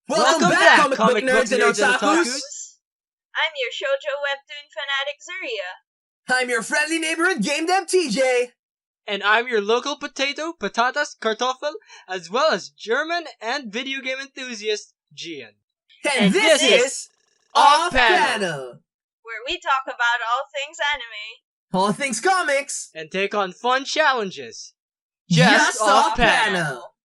Welcome back, comic book nerds and otakus! I'm your shoujo webtoon fanatic Zuria. I'm your friendly neighborhood game dev TJ. And I'm your local potato, patatas, kartoffel, as well as German and video game enthusiast, Gian. And this is Off Panel, where we talk about all things anime, all things comics, and take on fun challenges. Just Off Panel.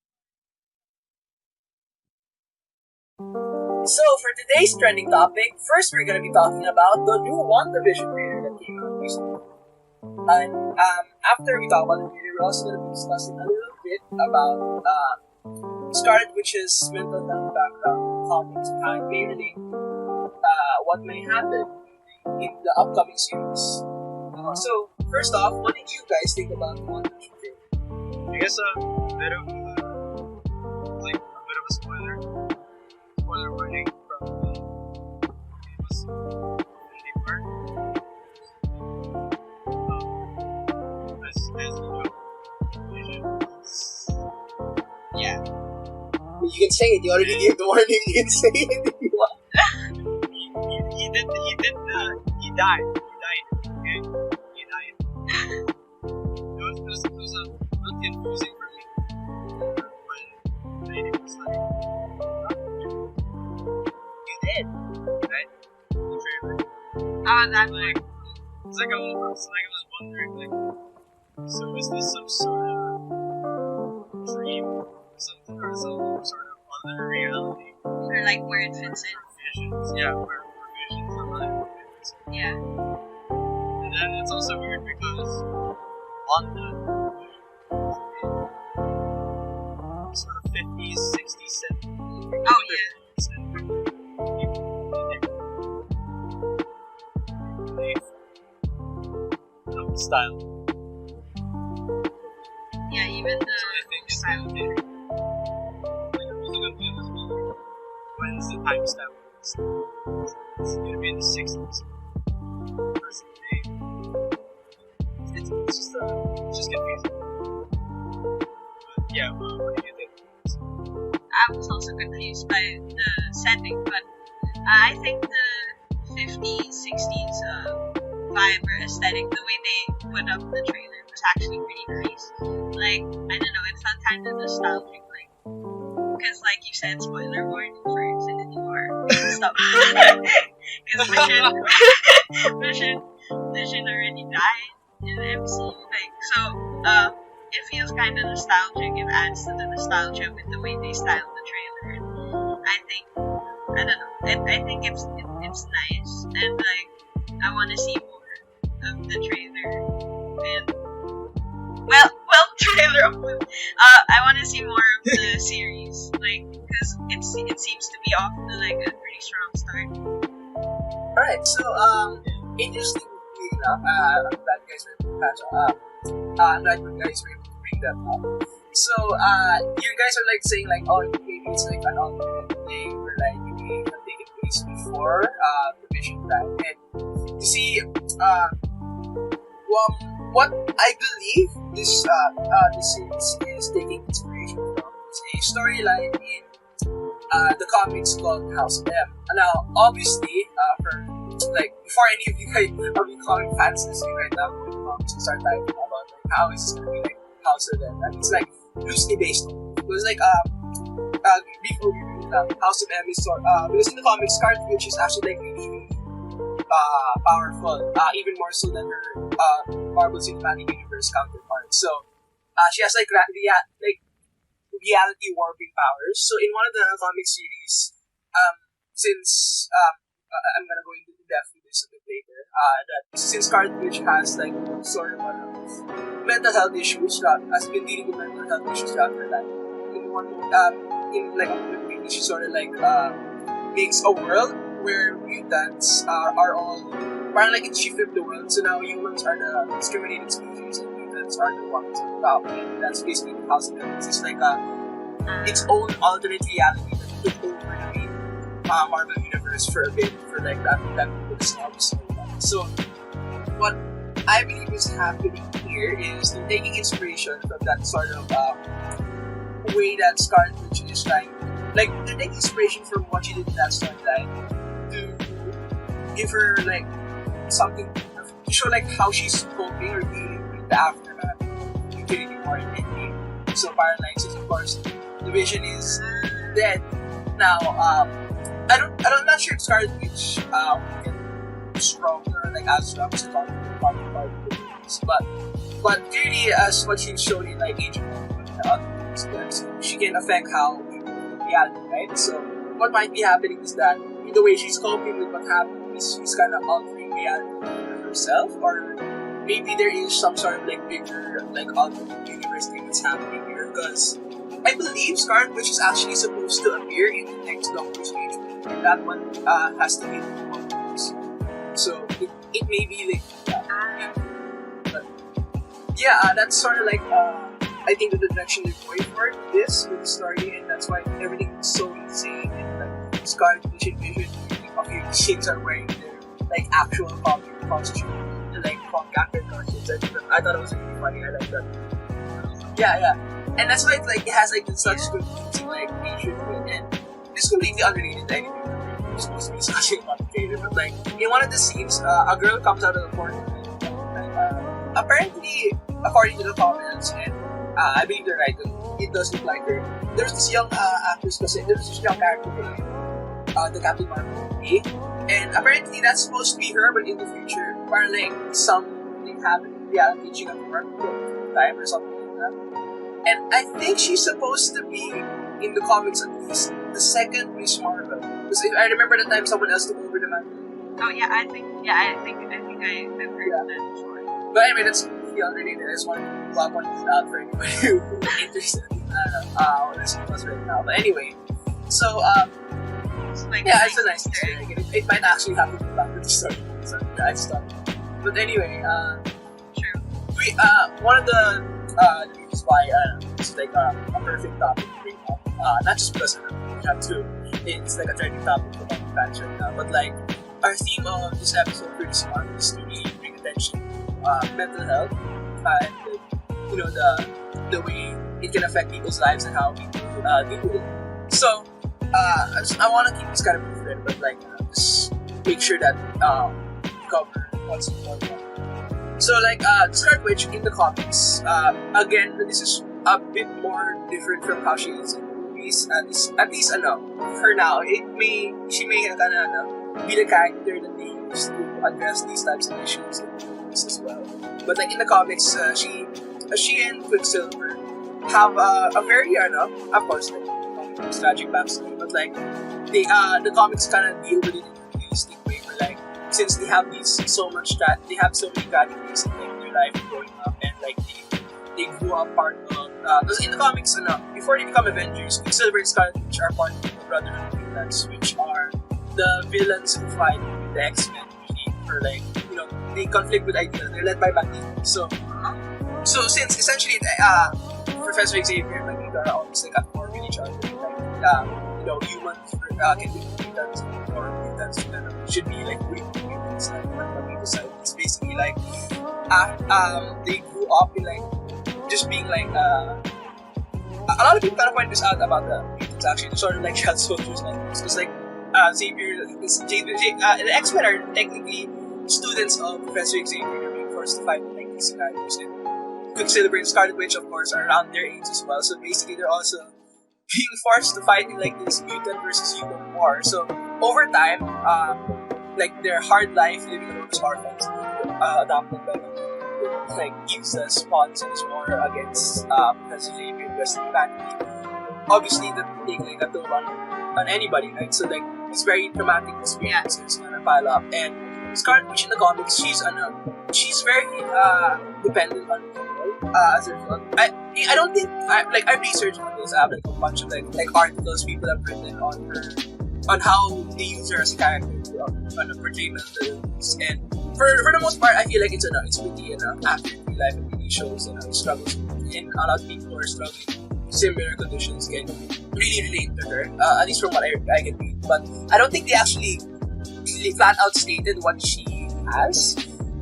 So, for today's trending topic, first we're going to be talking about the new Wandavision trailer that came out recently. And after we talk about the trailer, we're also going to be discussing a little bit about Scarlet Witch's mental health background, comics, and how it may relate to what may happen in the upcoming series. So, first off, what did you guys think about the Wandavision trailer? I guess a bit of a spoiler warning from the famous Infinity War. As you know, Vision is... Yeah. You can say it, you already gave the warning, you can say it if you want. He died, okay? He died. It was a little confusing for me. When it was like, you did, right? The trailer. That like, it's like I was wondering, like, so is this some sort of dream or something, or some sort of other reality? Or like where it fits in. Visions, yeah, where visions are really fits in. Yeah. And then it's also weird because Wanda sort of 50s, 60s, 70s. Oh, yeah. Style. Yeah, even the style. When's the time step? It's gonna be in the 60s. It's just confusing. But yeah, what do you think? I was also confused by the setting, but I think the 50s, 60s vibe or aesthetic, the way they put up the trailer was actually pretty nice. Like, I don't know, it felt kind of nostalgic, like, because like you said, spoiler warning for Infinity War and stuff. Because Vision already died in the MCU, like, so, it feels kind of nostalgic. It adds to the nostalgia with the way they styled the trailer. And I don't know, I think it's nice, and like, I want to see more of the trailer, and trailer. I want to see more of the series, like, because it seems to be off to like a pretty strong start. Alright, so interestingly enough, I'm glad you guys were able to catch up. I'm glad you guys were able to bring that up. So you guys are like saying like, oh, maybe it's like an alternate thing, or like maybe it can take place before the Vision time. And you see, what I believe this series is taking inspiration from is a storyline in the comics called House of M. Now, obviously, for like before any of you guys are becoming fans listening right now, when the comics and start typing about like how is this gonna be like House of M, and it's like loosely based on it. It was like before we read House of M is because in the comics, Scarlet Witch is actually like really powerful, even more so than her Marvel Cinematic Universe counterpart. So she has like reality warping powers. So in one of the comic series, since I'm gonna go into depth with this a bit later, that since Scarlet Witch has like sort of mental health issues, has been dealing with mental health issues throughout her life. In like a movie, she sort of like makes a world where mutants are all parang like it shifted the world. So now humans are the discriminated species and mutants are the ones on top. And that's basically the House of M. It's like its own alternate reality that took over the main Marvel universe for a bit, for like that snobs. So what I believe is happening here is they're taking inspiration from that sort of way that Scarlet Witch is trying to like they take inspiration from what she did in that storyline to give her like something to show like how she's coping or dealing with the aftermath of Infinity War and Endgame. So Parallax is of course the Vision is dead now. I'm not sure if Scarlet Witch can be stronger, like as strong as the comic part of the movies, but clearly as what she's shown in like Age of Ultron and other movies, she can affect how we live in reality, right? So what might be happening is that in the way she's coping with what happened is she's kind of altering reality for herself, or maybe there is some sort of like bigger like alternate universe thing that's happening here, because I believe Scarlet Witch is actually supposed to appear in the next Doctor Strange movie, and that one has to be in the movies. So it may be like but yeah, that's sort of like I think the direction they're going for this with the story, and that's why everything is so insane. And like Scarlet Witch and Vision, a few things are wearing their like actual comic costume, and like comic actor costumes. I thought it was really funny. I like that. Yeah. And that's why it has like such good themes in like Asian food, and it's completely unrelated to anything that we're supposed to be discussing about the trailer. But like in one of the scenes, a girl comes out of the corner, and apparently, according to the comments, and I believe they're right, it does look like her. There's this young actress, because there's this young character in the Captain Marvel movie, and apparently that's supposed to be her, but in the future, where like something happened in reality, she got work time or something like that. And I think she's supposed to be, in the comics at least, the second Miss Marvel. Because if I remember the time someone else took over the mantle. Oh yeah, I think I've heard that before. But anyway, that's completely unrelated. I just wanted to point this out for anybody who's interested in what this was right now. But anyway, so It's like it's a nice thing. It might actually have to go back to the story. So I just thought. But anyway, true. one of the reasons why this is like a perfect topic to bring up, not just because we have to, it's like a trending topic for the fans right now, but like our theme of this episode for this month is to really bring attention to mental health and the way it can affect people's lives and how people deal with it. So I want to keep this kind of movement, but like just make sure that cover what's important. So like Scarlet Witch in the comics, again this is a bit more different from how she is in the movies. At least for now, she may be the character that they use to address these types of issues in the movies as well. But like in the comics, she and Quicksilver have a very of course like tragic backstory, but like the comics kind of deal with it in a realistic way, where like since they have so many tragedies in like, their life growing up, and like they grew up part of because in the comics before they become Avengers, Quicksilver and Scarlet Witch are part of the Brotherhood of Mutants, which are the villains who fight with the X-Men usually, or like they conflict with ideas. They're led by Magneto. So since essentially Professor Xavier and Magneto are always like at war with each other, like humans can be mutants, or mutants should be like weak mutants and Magneto side. It's basically like they grew up in like just being like a lot of people kind of point this out about the mutants actually. They're sort of like child soldiers like this, because like Xavier, the X-Men are technically students of Professor Xavier. They're being forced to fight like these scenarios, and Quicksilver and Scarlet Witch of course are around their age as well. So basically they're also being forced to fight in like this mutant versus human war. So over time, like their hard life living alone as orphans, adopted by Magneto, like gives us spawns in this war against Professor Xavier and West humanity. Obviously that take like a toll on anybody, right? So like it's very traumatic experiences kind of pile up. And Scarlet Witch in the comics, she's very dependent on people as a result. I don't think I researched on this. I have like a bunch of like articles people have written on her, on how they use her as a character on a portrayal of the movies. And for the most part, I feel like it's pretty accurate in life. It really shows struggles, and a lot of people who are struggling with similar conditions can really relate to her. At least from what I can read. But I don't think they actually flat out stated what she has.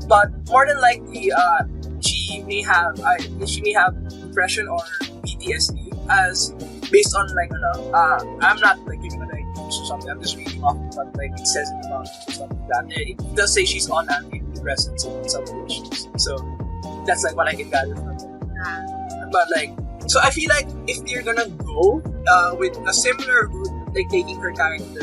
But more than likely, she may have depression or PTSD, as based on like I'm not like giving an idea or something. I'm just reading off what like it says in the book or something like that. It does say she's on antidepressants in some relations, so that's like what I can gather from it. But like, so I feel like if they're gonna go with a similar route, like taking her character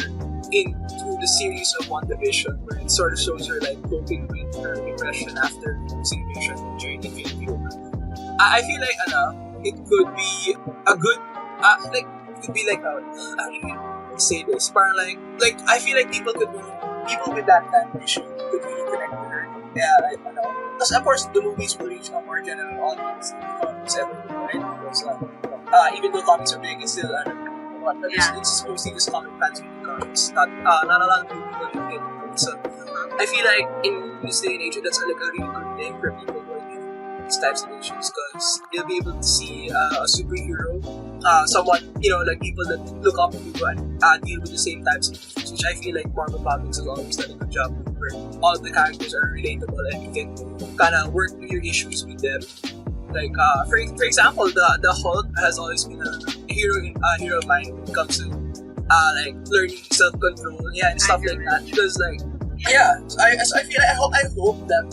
into the series of Wandavision, where it sort of shows her like coping with her depression after losing vision during Infinity War. I feel like it could be a good like it could be like how do you say this? Parang like I feel like people with that kind of issue could really connect with her. Yeah, like because of course the movies will reach a more general audience than comics ever will, right? Because even though comics are big, it's still it's mostly just comic fans reading comics. Not a lot of people read it. So I feel like in this day and age, that's like a really good thing for people who are dealing with these types of issues, because they'll be able to see a superhero, someone like people that look up to you and deal with the same types of issues, which I feel like Marvel Comics has always done a good job with, where all of the characters are relatable and you can kind of work through your issues with them. Like for example, the Hulk has always been a hero of mine when it comes to like learning self-control, and stuff like that. Because like I feel like I hope that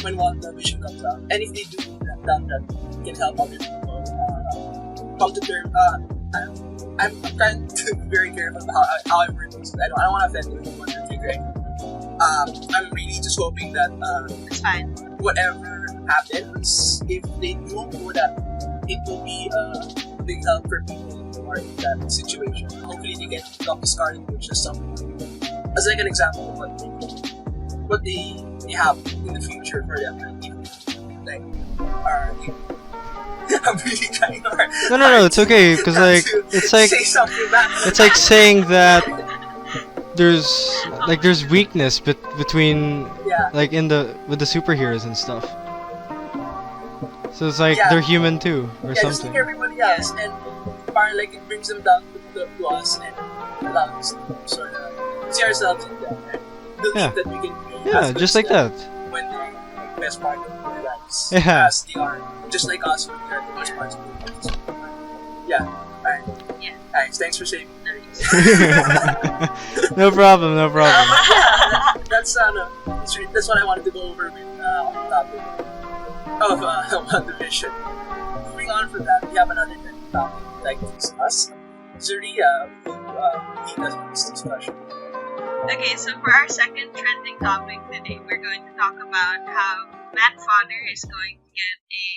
when WandaVision comes out, and if they do that can help other people come to terms. I'm trying to be very careful about how I word this. I don't want to offend anyone or trigger anyone. I'm really just hoping that It's fine. whatever happens, if they do that, it will be a big help for people who are in that situation. Hopefully they get Dr. Scarlet Witch as someone, as like an example of what they have in the future for them. Like, I'm really trying hard. No, it's okay, because like it's like say something back. it's like saying that there's weakness between like with the superheroes and stuff. So it's like they're human too, or just something. like everybody else, and like it brings them down to us and allows us to sort of see ourselves in them and believe that we can be as good just as like them that. when they're like best part of their lives, Yeah. as they are, just like us when they're the best parts of their lives. Alright. Yeah. Alright, thanks for saving me. No problem. That's what I wanted to go over with on the topic of WandaVision. Moving on from that, we have another topic we'd like to discuss. Zuria will lead us with this discussion. Okay, so for our second trending topic today, we're going to talk about how Manwha is going to get a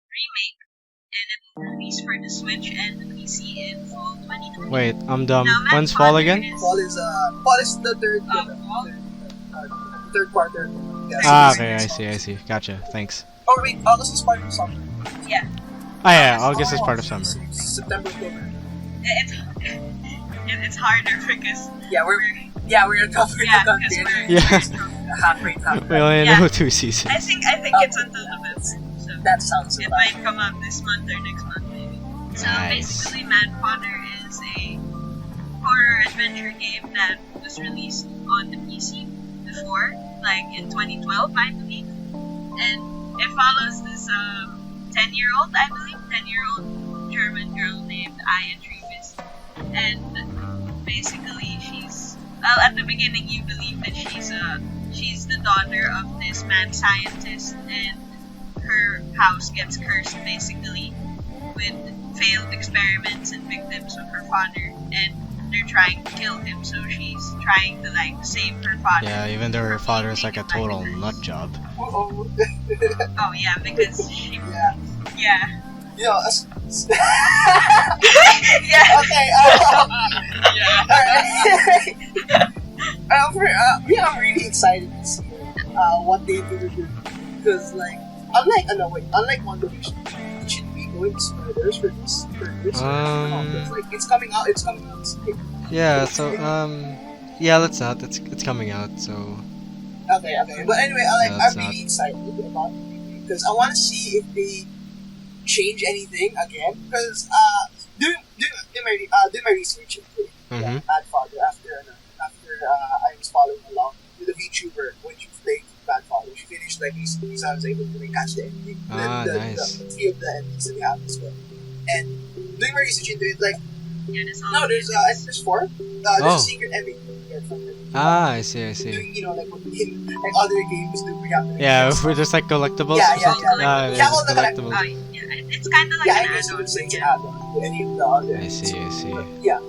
remake, and it will release for the Switch and the PC in fall 2020. Wait, I'm dumb. Now, When's fall Manwha again? Fall is the third quarter. Okay, I see. Gotcha. Thanks. Oh wait, August is part of summer. Yeah, Oh yeah, August is part of summer. September, October. it's harder because we're covering the country. because Halfway. We only know 2 seasons. I think it's until November, so That sounds it about might come out this month or next month maybe. So Nice. basically, Manwha is a horror adventure game that was released on the PC before, like in 2012, I believe, and it follows this 10-year-old German girl named Aya Trevis, and basically she's at the beginning you believe that she's the daughter of this mad scientist, and her house gets cursed basically with failed experiments and victims of her father, and they're trying to kill him, so she's trying to like save her father. Yeah, even though her father is like a total nut job. Oh yeah, because she yeah. yeah. Okay. I'm really excited to see what they do with it, because like unlike WandaVision, it should be going to spoilers for this. Like it's coming out. Soon. Yeah, so let's not. It's coming out, so Okay. But anyway, I'm really excited about it because I want to see if they change anything again. Because doing my research into Godfather after I was following along with a VTuber when she played Godfather. She finished like recently, so I was able to like catch the ending, nice. the few of the endings that we have as well. And doing doing more research into it, like, Yeah, there's all no, the there's endings. there's 4. Oh. There's a secret ending from it. I see. Doing, like what in like other games do, we have to Yeah, we're just like collectibles. Yeah, or yeah, something? yeah. Ah, Yeah, yeah, well, just the collectibles. Oh, yeah, it's kind of like I an guess you add-on. would say it's an Yeah. add-on to any of the other. I see. Yeah,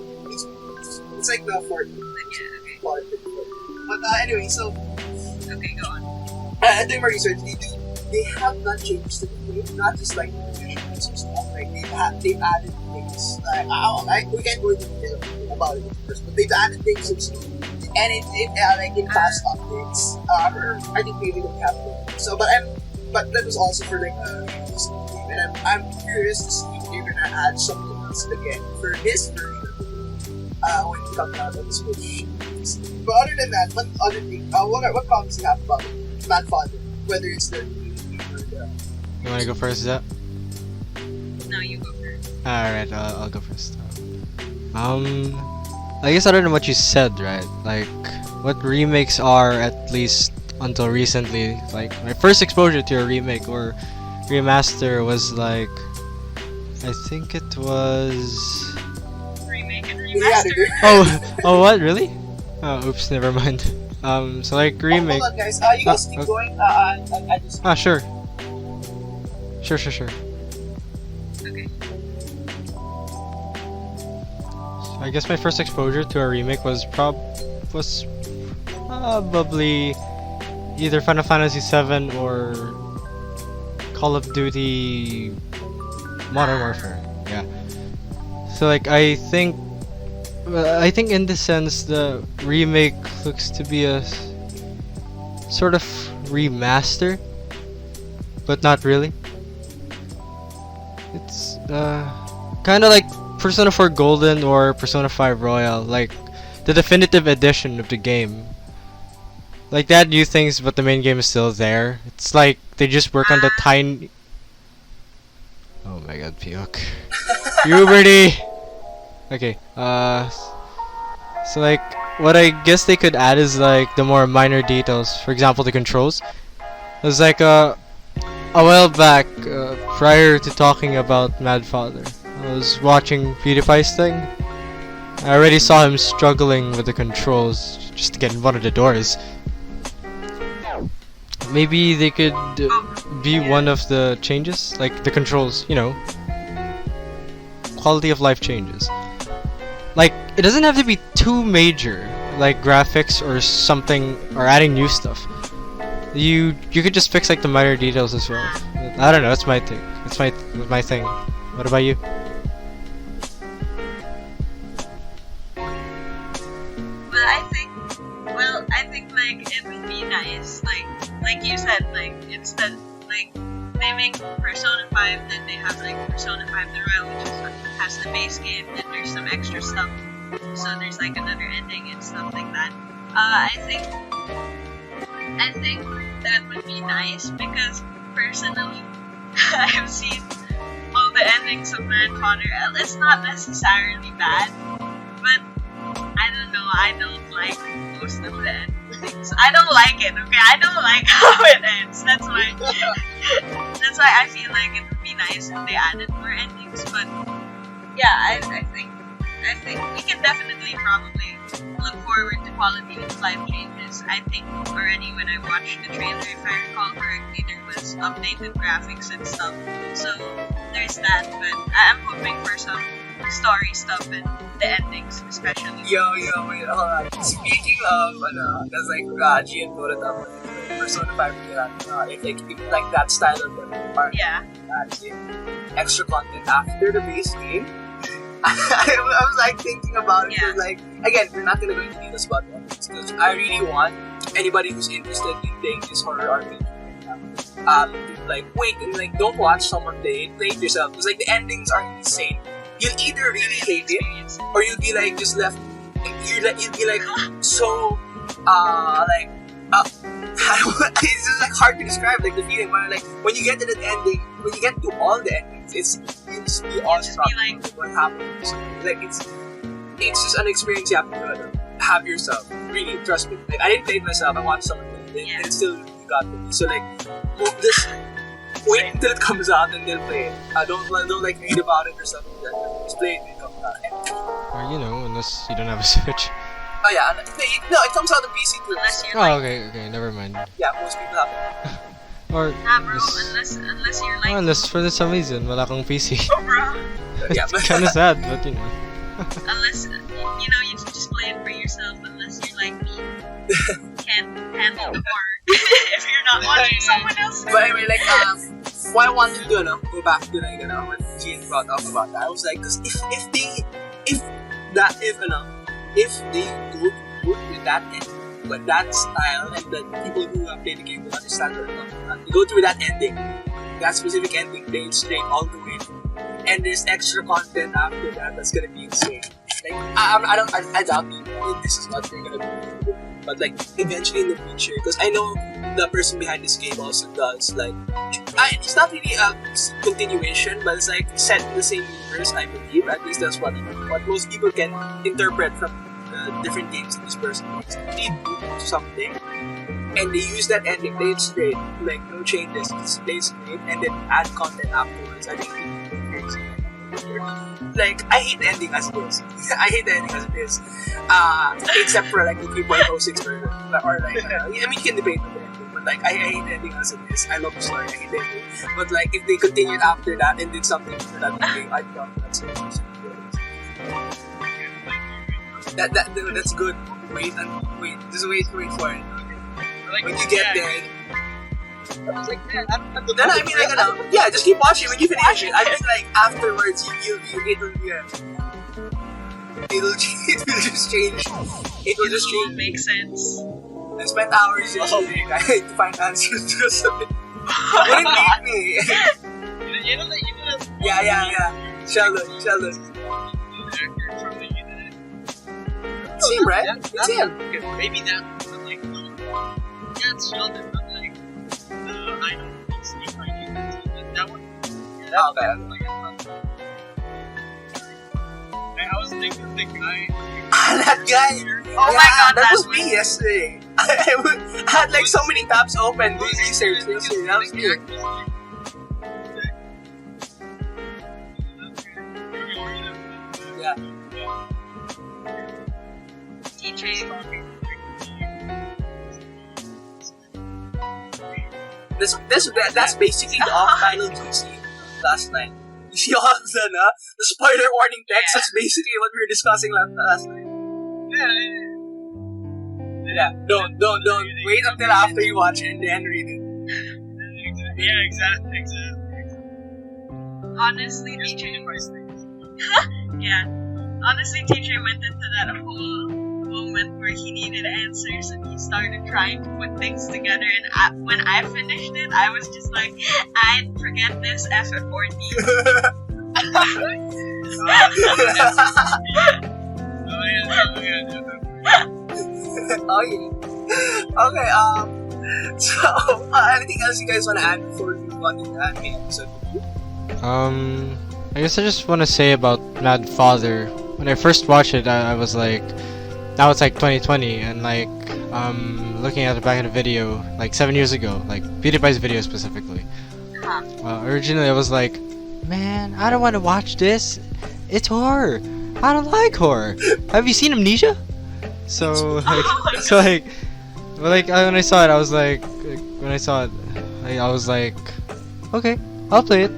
it's like the 4th Yeah, okay. part. But anyway, so Okay, go on. doing more research, they have done changes to the game, not just like the visuals or stuff. Like they've added things. We can't go into detail about it first, but they've added things and like in past updates. Or I think maybe they have them. So, but that was also for like this game, and I'm curious to see if they're gonna add something else again for this version when it comes out on the Switch. But other than that, what other thing? What comments do you have about Manwha? Whether it's the or the You wanna go first, Zep? No, you go first. Alright, I'll go first. I guess other than what you said, right? Like, what remakes are, at least until recently, like, my first exposure to a remake or remaster was like, I think it was... Remake and Yeah, remaster. Oh, what, really? Oh, oops, never mind. So like, remake... Hold on, guys. You guys keep going. I just. Sure. Sure. Okay. I guess my first exposure to a remake was probably either Final Fantasy VII or Call of Duty Modern Warfare. Yeah. So like I think in this sense the remake looks to be a sort of remaster, but not really. It's kind of like Persona 4 Golden or Persona 5 Royal, like the definitive edition of the game. Like that new things, but the main game is still there. It's like they just work on the tiny. Oh my god, Puke. Puberty! Okay, so like, what I guess they could add is like the more minor details. For example, the controls. It was like a while back, prior to talking about Mad Father, I was watching PewDiePie's thing. I already saw him struggling with the controls just to get in one of the doors. Maybe they could be one of the changes, like the controls, quality of life changes. Like, it doesn't have to be too major, like graphics or something, or adding new stuff. You could just fix like the minor details as well. I don't know, that's my thing. It's my thing. What about you? I think like it would be nice, like you said, like instead, like they make Persona 5, then they have like Persona 5 the Royal, which has the base game, then there's some extra stuff, so there's like another ending and stuff like that. I think that would be nice because personally, I've seen all the endings of Manwha. It's not necessarily bad, but I don't know, I don't like most of the endings. I don't like it, okay? I don't like how it ends. That's why I feel like it would be nice if they added more endings. But yeah, I think we can definitely probably look forward to quality of life changes. I think already when I watched the trailer, if I recall correctly, there was updated graphics and stuff. So there's that, but I'm hoping for some story stuff and the endings, especially. Yo, wait, hold on. Speaking of, that's like Gian brought it up. Persona 5 if like that style of the part, Yeah. extra content after the base game. I was like thinking about it. Yeah. Because, like, again, we're not gonna go into details about that because I really want anybody who's interested in playing this horror RPG to like wait and like don't watch someone play it yourself because like the endings are insane. You'll either really hate it or you'll be like just left. You'll be like so it's just like hard to describe like the feeling when like when you get to the ending, when you get to all the endings, you just be awestruck like, with what happens. Like it's just an experience you have to have yourself. Really, trust me. Like I didn't play it myself. I watched someone play it, and it still got to me. So like this wait until it comes out and they'll play it. Don't like read about it or something like that. Just play it when it comes out. Or unless you don't have a Switch. Oh yeah, it comes out on PC too. Unless you're Oh, like, okay, never mind. Yeah, most people have it. Or bro, unless you're like, unless for some reason wala kang PC. oh, bro. Yeah, It's kind of sad, but Unless, you can just play it for yourself, unless you're like me. Can't handle the horror. If you're not watching someone else. But anyway, like, what I wanted to do, go back to like, what Jean brought up about that. I was like, because if they go with that ending, but that style, and the people who have played the game will understand what I'm talking about. They go through that ending, that specific ending, playing straight all the way, and there's extra content after that that's gonna be insane. Like, I doubt this is what they're gonna do. But like eventually in the future, because I know the person behind this game also does like it's not really a continuation, but it's like set in the same universe. I believe at least that's what most people can interpret from different games that this person makes. They do something, and they use that ending, play it straight, like no changes, just play straight, and then add content afterwards. I think people go crazy. Like, I hate the ending as it is. I hate the ending as it is. Except for like the 3.06 version. Or like, I mean, you can debate with the ending, but like, I hate the ending as it is. I love the story, I hate the ending. But like, if they continued after that and did something for that ending, I'd love that so much. That's good. Wait, just wait for it. Like, When you get there, I was like, man, I don't have to. then I mean, like, yeah, just keep watching when you finish it. I mean, like, afterwards, it will just change. It will just change. Make sense. I spent hours yesterday to find answers to something. Wouldn't leave me. You know that. Yeah. Sheldon. The actor from the internet. It's him, right? It's him. Okay, maybe that. But like, that's Sheldon. But like, I don't think Steve Ryan. That one. Oh, man. Like, I was thinking of the guy. That guy. Oh my god, that that's was me yesterday. I had like so many tabs open doing research yesterday. That was me. Yeah. DJ. That's basically the off-panel juicy last night. You see all the spoiler warning text? That's basically what we were discussing last night. Yeah, don't wait until after you watch it and then read it. Yeah, exactly. Honestly, TJ. Yeah. Honestly, TJ went into that whole moment where he needed answers and he started trying to put things together. And when I finished it, I was just like, I'd forget this F4D. Oh yeah. Okay. So anything else you guys want to add before we move on to the anime episode? I guess I just want to say about Mad Father. When I first watched it, I was like, now it's like 2020, and like, looking at the back of the video, like 7 years ago, like PewDiePie's video specifically. Originally, I was like, man, I don't want to watch this. It's horror. I don't like horror. Have you seen Amnesia? So like, when I saw it, I was like, I was like, okay, I'll play it.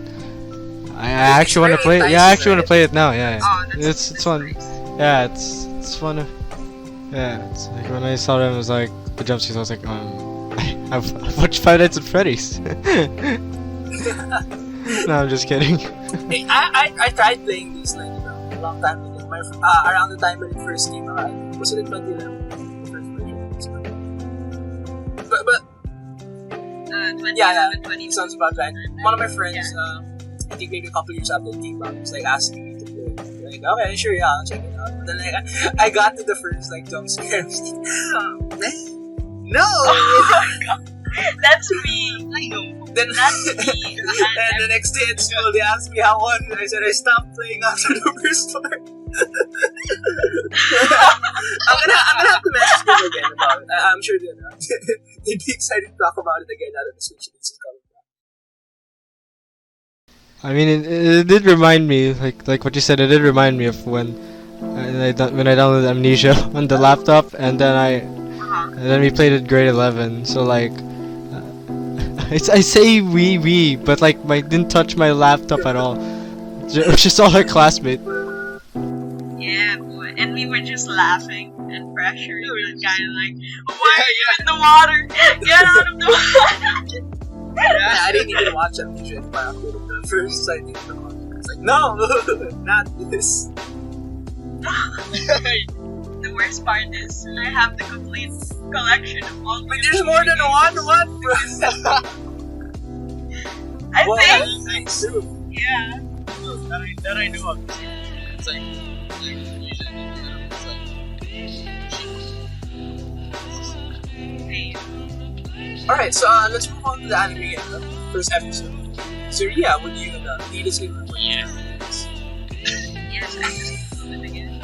I actually want to play it. Yeah, I actually want to play it now. Yeah. Oh, It's fun. Yeah, it's fun. Yeah, it's like when I saw them, it was like the jump scares. I was like, I've watched Five Nights at Freddy's. No, I'm just kidding. Hey, I tried playing this like a long time ago. Around the time when it first came out. Was it in 2011? The first version. But yeah, sounds about right. One of my friends, I think maybe a couple years after it came out, was like asking me to play. Like, okay, sure, yeah, I'll check it out. But then like, I got to the first like jump scare. I was like, no! Oh my god, that's me. I know. Then That's me. and the next day at school, they asked me how was it. I said I stopped playing after the first part. I'm gonna have to message them again about it. I'm sure they'd be excited to talk about it again now that the Switch is coming. I mean, it did remind me, like what you said. It did remind me of when when I downloaded Amnesia on the laptop, and then we played it grade 11. So like, I say we, but like I didn't touch my laptop at all. It was just all our classmates. Yeah, boy. And we were just laughing and pressuring the guy like, why are you in the water? Get out of the water! Yeah, I didn't even watch Amnesia in my the first I think the one. It's like, no, not this. The worst part is I have the complete collection of all. But there's more than one. What? I think. Thanks. Yeah. That I know of. It's like Fusion, it's like Hey. Alright, so let's move on to the anime again. The first episode. So yeah, would you lead us in? yeah. Yes, I just do it again.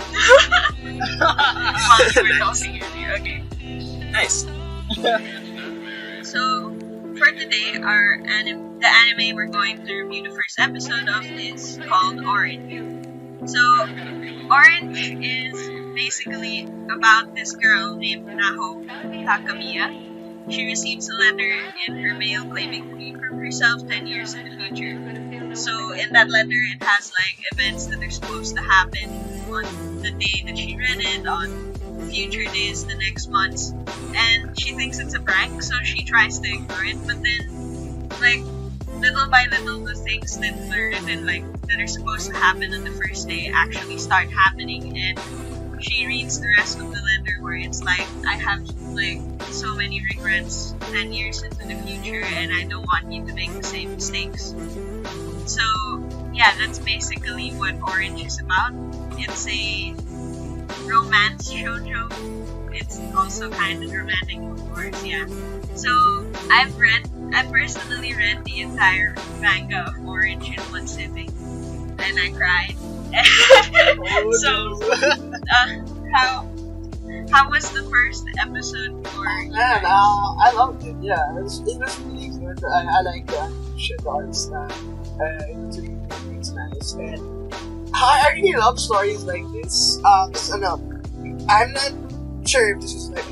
While you were talking earlier, okay. Nice. So, for today, the anime we're going to review the first episode of is called Orange. So, Orange is basically about this girl named Naho Takamiya. She receives a letter in her mail claiming to be from herself 10 years in the future. So, in that letter, it has like events that are supposed to happen on the day that she read it, on future days, the next months, and she thinks it's a prank, so she tries to ignore it, but then, like, little by little, the things that are written, like, that are supposed to happen on the first day actually start happening, and she reads the rest of the letter where it's like, I have, like, so many regrets 10 years into the future, and I don't want you to make the same mistakes. So, yeah, that's basically what Orange is about. It's a romance shoujo. It's also kind of romantic, of course, yeah. So, I personally read the entire manga of Orange in one sitting, and I cried. So, how was the first episode for you? Man, I loved it. Yeah, it was really good. I like the animation, the art style. It's nice, and I really love stories like this. I'm not sure if this is like,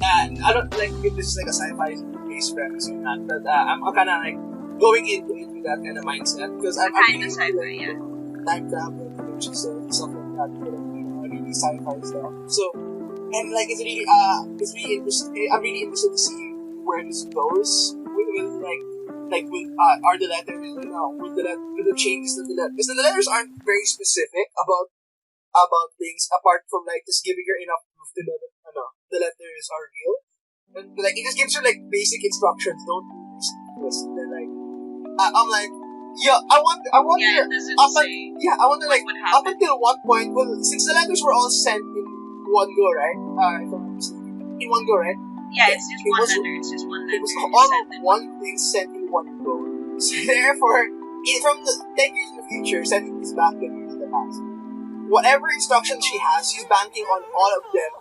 I don't like if this is like a sci-fi based premise or not, but I'm kind of like going into that kind of mindset because I'm Kind really of sci-fi, yeah. time travel, adventure stuff like that, really sci-fi stuff. So, and like it's really interesting. I'm really interested to see where this goes with with are the letters, with the changes that the letters, because the letters aren't very specific about things apart from like just giving her enough proof to know that the letters are real. And like it just gives her like basic instructions. Don't do this. And then like I'm like, yeah, I wonder. Yeah, it doesn't say I wonder like what up happened. until what point? Well, since the letters were all sent in one go, right? If I'm not mistaken. In one go, right? Yeah, it's just It one was- letter. It's just one It was letter. all Sent in one thing sent in one go. So therefore, from the 10 years in the future, sending this back 10 years in the past. Whatever instructions she has, she's banking on all of them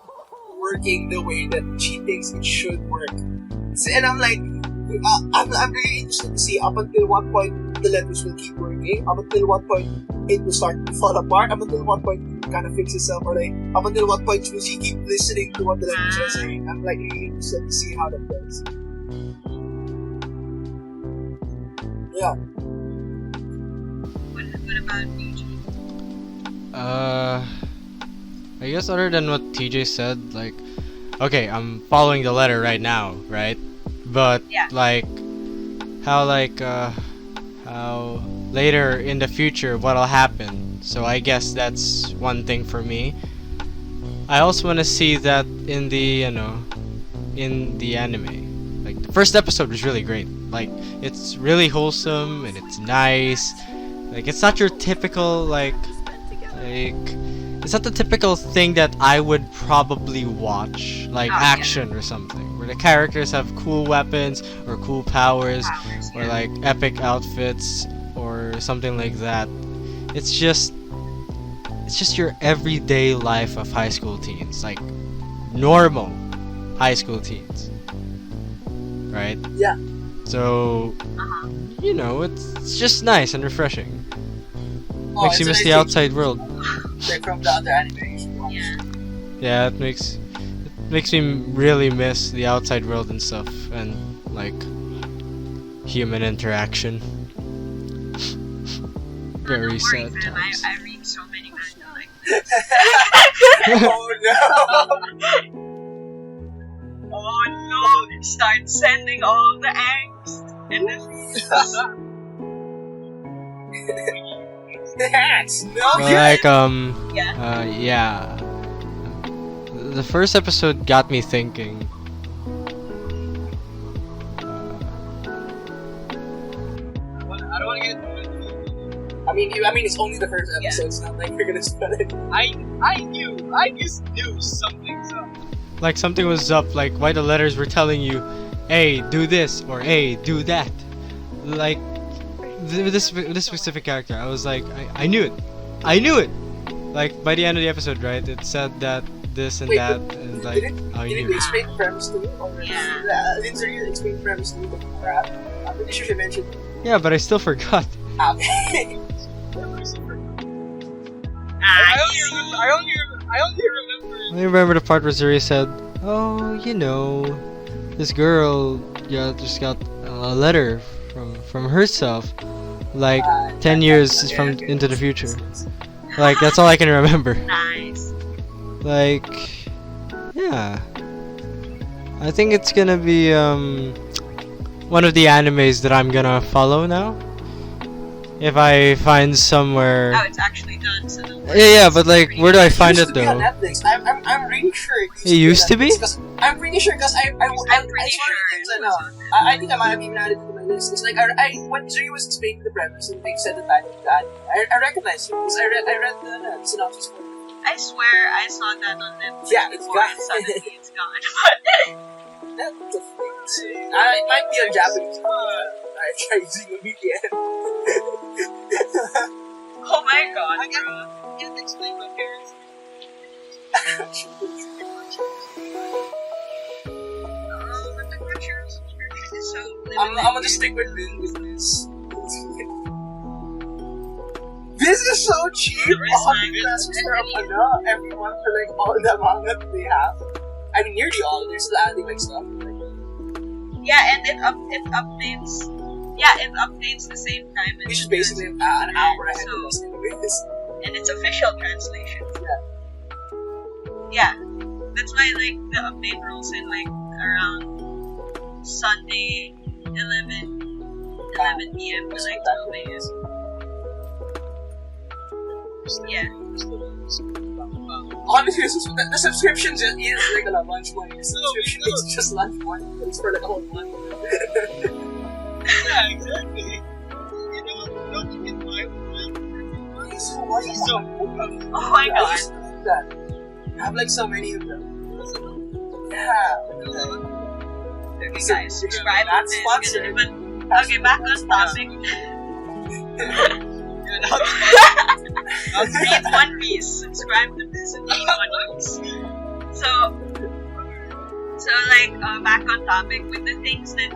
working the way that she thinks it should work. So, and I'm like, I'm really interested to see up until what point the letters will keep working, up until what point it will start to fall apart, up until what point it will kind of fix itself, or like up until what point will she keep listening to what the letters are saying. I'm like really interested to see how that goes. Yeah. What about you, Jay? I guess other than what TJ said, like, okay, I'm following the letter right now, right? But Yeah. how later in the future what'll happen. So I guess that's one thing for me. I also want to see that in the in the anime. Like the first episode was really great. Like it's really wholesome and it's nice. Like it's not your typical it's not the typical thing that I would probably watch, like Oh, yeah. action or something, where the characters have cool weapons or cool powers or like epic outfits or something like that. It's just your everyday life of high school teens, like normal high school teens, right? Yeah. So, Uh-huh. you know, it's just nice and refreshing. Oh, Makes you it's miss a the nice outside world. thing, like from the other anime you should watch. Yeah. Yeah, it makes me really miss the outside world and stuff, and like human interaction. Very Don't worry, sad fam. times. I read so many manga like Oh no! oh no, it starts sending all the angst and the feelings. That's no But good! like Yeah. the first episode got me thinking. I don't want to get. I mean, it's only the first episode. It's not like you're gonna spell it. I just knew something's up. Like something was up. Like why the letters were telling you, "Hey, do this" or "Hey, do that." Like this specific character, I was like, I knew it. I knew it. Like by the end of the episode, right? It said that this and Wait, that, but and like I Did knew. you explain the premise to me? Or Yeah. didn't you explain the premise to me before? I'm pretty sure she mentioned. Yeah, but I still forgot. Okay. I only remember. I remember the part where Zuri said, "Oh, you know, this girl just got a letter from herself, like 10 years from into the future." Like that's all I can remember. Nice. Like, yeah, I think it's gonna be one of the animes that I'm gonna follow now. If I find somewhere. Oh, it's actually done. So the Yeah, but like, where do I find it It used to be on though? Netflix. I'm really sure It used to be? I'm pretty sure because I I'm pretty saw sure the things it I know. was I think I might have even added it to my list. It's like I when Zuri was explaining the premise and they said the title of the anime, I recognized it because I read the synopsis for it. I swear I saw that on Netflix Yeah, it's before, gone. and suddenly it's gone. That's the thing. It might be on Japanese. I tried using a VPN. Oh my god, I bro. can't explain my parents. But the Crunchyroll subscription is so limited. I'm gonna just stick with this. This is so cheap. There is 100 pesos for a manga every month for like all the manga that they have. I mean, nearly all. They're still adding like stuff. Yeah, and it updates. Yeah, it updates the same time. Which is basically an hour ahead of us So, anyways. and it's official translation. Yeah. Yeah, that's why like the update rolls in like around Sunday 11 p.m. to like 12 a.m. Yeah. Honestly, the subscription just is like a lunch money. The subscription is just lunch money. It's for like a whole month. Yeah, exactly. You know, you can buy one. So, Oh my I god. just love that. I have like so many of them. Yeah. Okay, guys, subscribe Not to this. sponsored. But okay, back on topic. Read One Piece. Subscribe to this and read One Piece. So like back on topic with the things that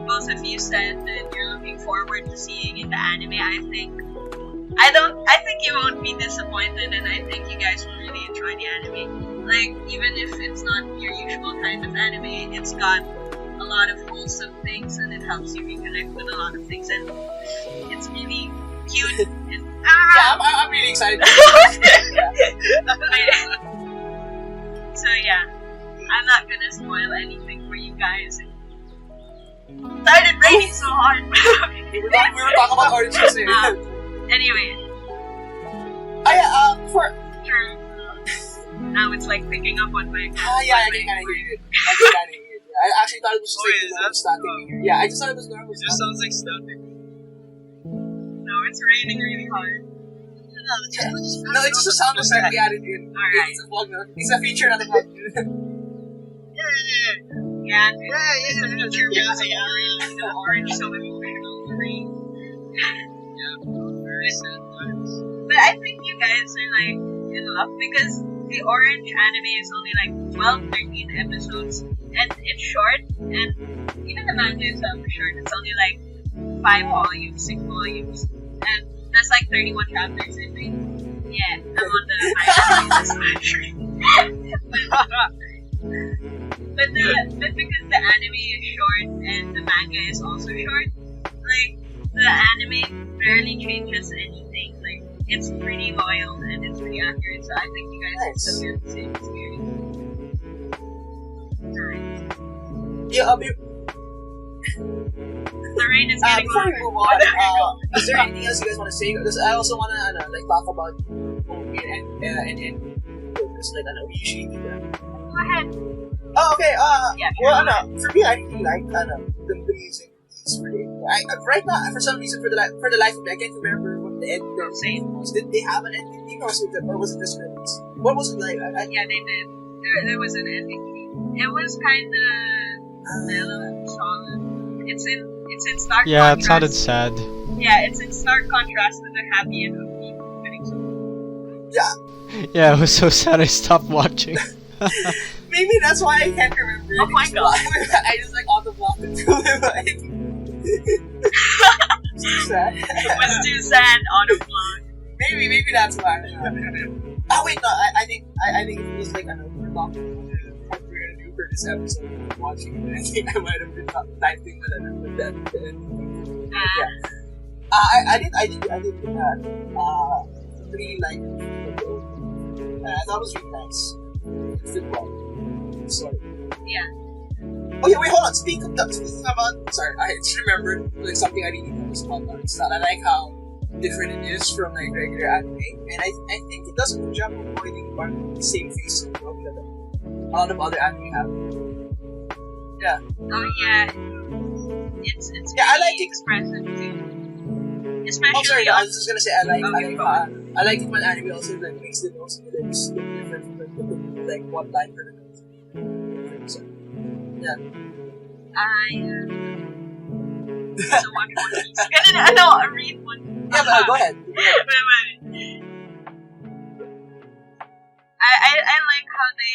both of you said that you're looking forward to seeing in the anime. I think you won't be disappointed, and I think you guys will really enjoy the anime. Like even if it's not your usual kind of anime, it's got a lot of wholesome things, and it helps you reconnect with a lot of things, and it's really cute. And, Yeah, I'm really excited. So yeah, I'm not gonna spoil anything for you guys. It started raining so hard. We were talking about Orange Juice. Anyway, For now it's like picking up on my. yeah, I can kind of hear it. I actually thought it was just Oh, like is normal that- static here. Yeah, I just thought it was normal It just static. sounds like static. No, it's raining really hard. No, it's just a sound effect we added in. Alright. It's a vlog note. It's a feature, not a vlog note. Yeah, it's a feature with some orange, the orange so emotional green. Very sad times. But I think you guys are like in love because the orange anime is only like 12, 13 episodes, and it's short, and even the manga itself is short. It's only like 5 volumes, 6 volumes, and that's like 31 chapters, I think. Yeah, I'm on the but because the anime is short and the manga is also short, like the anime barely changes anything. Like it's pretty loyal and it's pretty accurate. So I think you guys will still get the same experience. Nice. Yeah, The rain is getting before we longer. move on, is there anything else you guys want to say? Because I also want to like talk about movie and because like we usually do that. Go ahead. Oh, okay. Yeah, Well, for me, I really like the music. It's pretty. Right now, for some reason, for the life of me, I can't remember what the ending was. Did they have an ending theme, or was it just credits? What was it like? Yeah, they did. There was an ending theme. It was kind of mellow and solid. It's in stark Yeah, it contrast. sounded sad. Yeah, it's in stark contrast with the happy and upbeat opening song. Yeah, it was so sad I stopped watching. Maybe that's why I can't remember. Oh my god. I just like auto-blocked it to my mind. So sad. It was too sad on the vlog. Maybe that's why. Oh wait, no. I think it was like we're talking what we're gonna do for this episode. We're watching it. I think I might have been typing with that. Yeah. I did really like it. I thought it was really nice. It fit well. Sorry. Yeah. Oh yeah, wait, hold on. Speaking about, sorry, I just remembered like something I really noticed about art style. I like how different it is from like regular anime, and I think it does a good job of avoiding the same face that a lot of other anime have. Yeah. Oh yeah. It's Yeah, I like really it. expressive too. Especially Oh sorry, I was just gonna say I like it when anime also like makes the notes different from like one line per note. So, yeah. so much One Piece. No, I read One Piece. Yeah, but go ahead. I like how they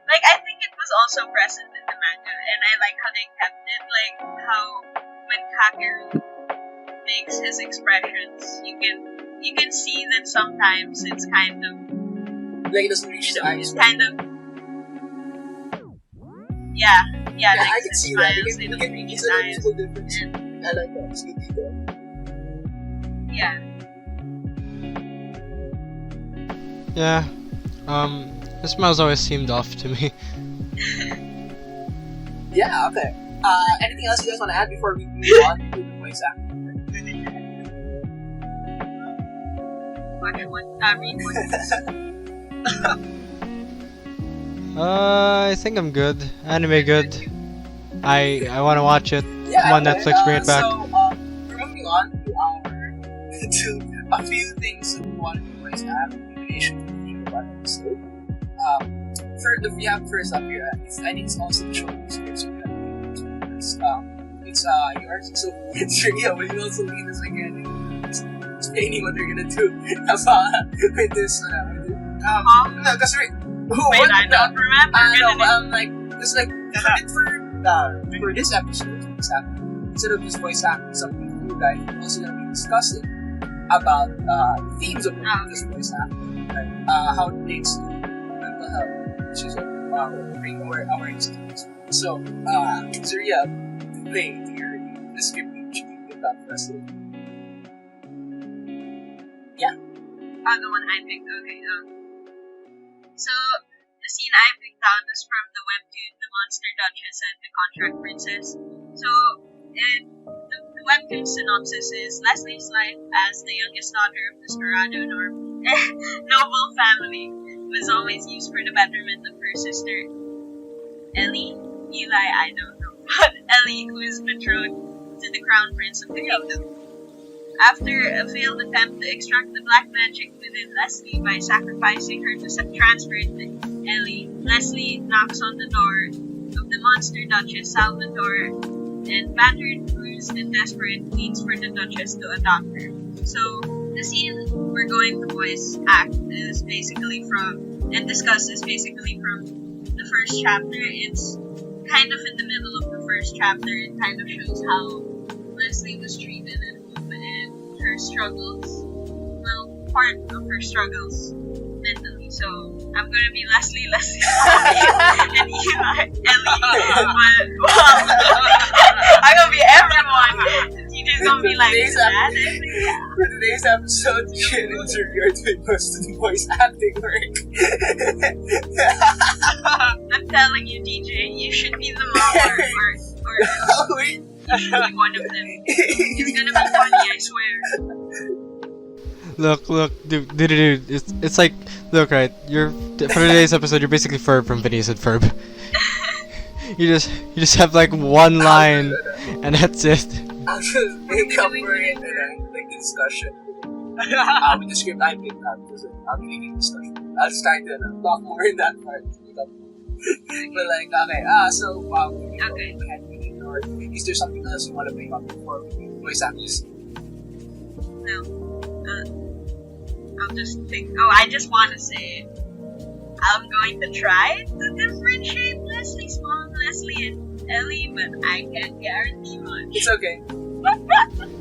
like I think it was also present in the manga, and I like how they kept it, like how when Kakeru makes his expressions, you can see that sometimes it's kind of Like it doesn't reach the eyes. kind of yeah, Yeah, like I can see that. smiles, they You don't can reach use his a eyes. noticeable difference. I like that. It's good detail. Yeah. Yeah. The smiles always seemed off to me. Yeah, okay. Anything else you guys want to add before we move on to the voice acting? Read One Piece. I think I'm good. Anime good. I want to watch it. Yeah, Come on, okay. Netflix, bring it back. So, we're moving on to a few things that we wanted to voice act in relation to the one episode. First up here, I think it's also the show description. It's yours. So it's Ria, but you also lead us again. Explaining what they're gonna do with this. No, because Wait, I don't remember. I know, but I'm like, it's like for this episode, instead of just voice acting something for you guys, we're also gonna be discussing about the themes of this voice acting, right? How it relates to mental health, which is bring awareness to this. So, Zuria, play your description with that first. Yeah. The one I picked. Okay. So the scene I picked out is from the webtoon The Monster Duchess and the Contract Princess. So the webtoon synopsis is Leslie's life as the youngest daughter of the Scarado noble family was always used for the betterment of her sister Eli, I don't know, but Ellie, who is betrothed to the crown prince of the kingdom. After a failed attempt to extract the black magic within Leslie by sacrificing her to transfer it to Ellie, Leslie knocks on the door of the monster Duchess, Salvador, and battered, bruised, and desperate pleads for the Duchess to adopt her. So, the scene we're going to voice act is basically from and discuss is basically from the first chapter. It's kind of in the middle of the first chapter. It kind of shows how Leslie was treated at home and her struggles. Well, part of her struggles mentally. So I'm gonna be Leslie, and Eli, Ellie. I'm gonna be everyone. TJ's gonna be like that. For today's episode, you and we are doing most of the voice acting work. I'm telling you, DJ, you should be the mom or Wait. you should be one of them. It's gonna be funny, I swear. Look, dude, it's like, look, right, for today's episode, you're basically Ferb from Phineas and Ferb. you just have like one line, and that's it. I'll just make up for it and like the discussion. With the script I picked up, because I'll be making discussion. I'll just try to talk more in that part. But like, okay, Okay. Or is there something else you want to bring up before we voice actors? No. I'll just think. Oh, I just want to say I'm going to try to differentiate Leslie's mom, Leslie, and Ellie, but I can't guarantee much. It's okay.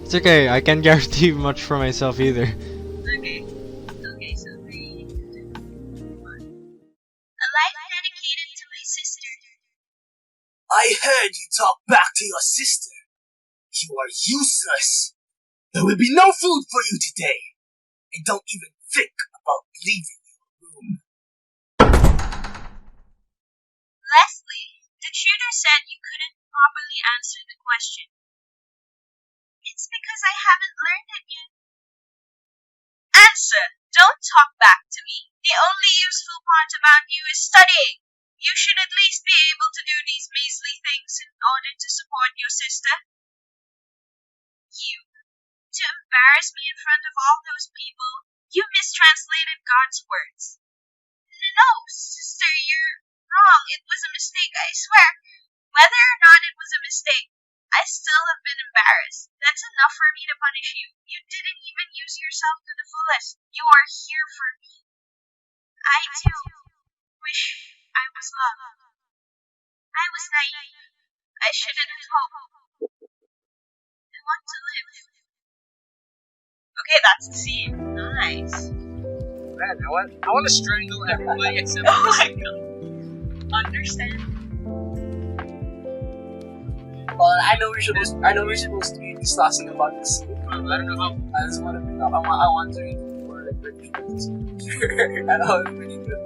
It's okay, I can't guarantee much for myself either. Okay, so 3, 2, 1. A life dedicated to my sister. I heard you talk back to your sister. You are useless. There will be no food for you today. And don't even think about leaving your room. Leslie, the tutor said you couldn't properly answer the question. It's because I haven't learned it yet. Answer! Don't talk back to me. The only useful part about you is studying. You should at least be able to do these measly things in order to support your sister. You, to embarrass me in front of all those people, you mistranslated God's words. No, sister, you're wrong. It was a mistake, I swear. Whether or not it was a mistake, I still have been embarrassed. That's enough for me to punish you. You didn't even use yourself to the fullest. You are here for me. I, too, wish I was loved. I was naive. I shouldn't have hoped. I want to live. Okay, that's the scene. Nice. Man, I want to strangle everybody except Oh my god. Understand? Well, I know we're supposed to be discussing about this. I don't know how. I just want to bring up. I want to read more like British voices. I know it's pretty good.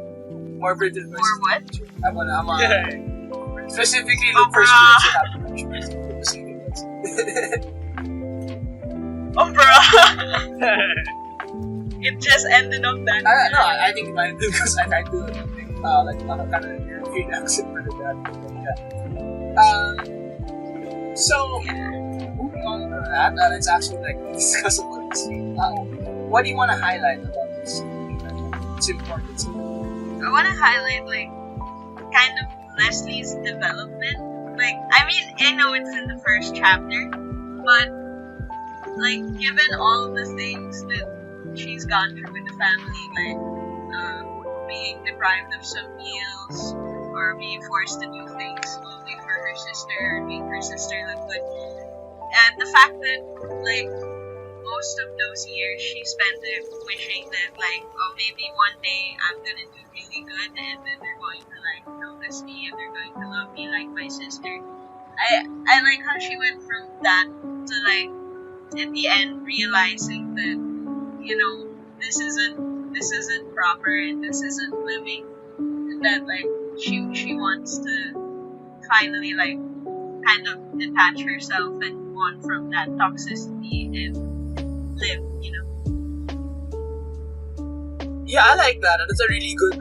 More British voices. Or what? I want Yeah. specifically Oh, the first bruh. words that have British voices. Oh, bro. It just ended up that. No, I think it might do because I tried to like kind of European accent for that. Yeah. So moving on to that, let's actually like discuss about this. What do you want to highlight about this? It's important to me. I want to highlight like kind of Leslie's development. Like, I mean, I know it's in the first chapter, but like given all the things that she's gone through with the family, like being deprived of some meals or being forced to do things only for her sister or make her sister look good, and the fact that like most of those years she spent it wishing that like, oh, maybe one day I'm gonna do really good and then they're going to like notice me and they're going to love me like my sister. I like how she went from that to like at the end realizing that, you know, this isn't proper and this isn't living, and that like she wants to finally like kind of detach herself and move on from that toxicity and live, you know. Yeah, I like that. That's a really good.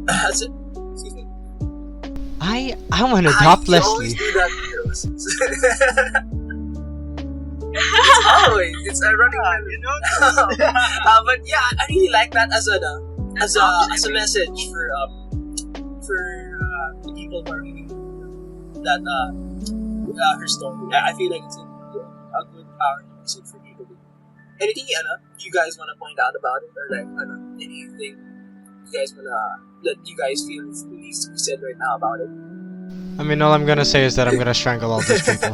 That's it. Excuse me. I want to adopt I always Leslie. do that with heroes. It's a running man, You know? but yeah, I really like that as a message for the people who are reading that her story. I feel like it's a good message for people. Anything you guys want to point out about it, or like anything you guys feel needs to be said right now about it? I mean, all I'm gonna say is that I'm gonna strangle all those people.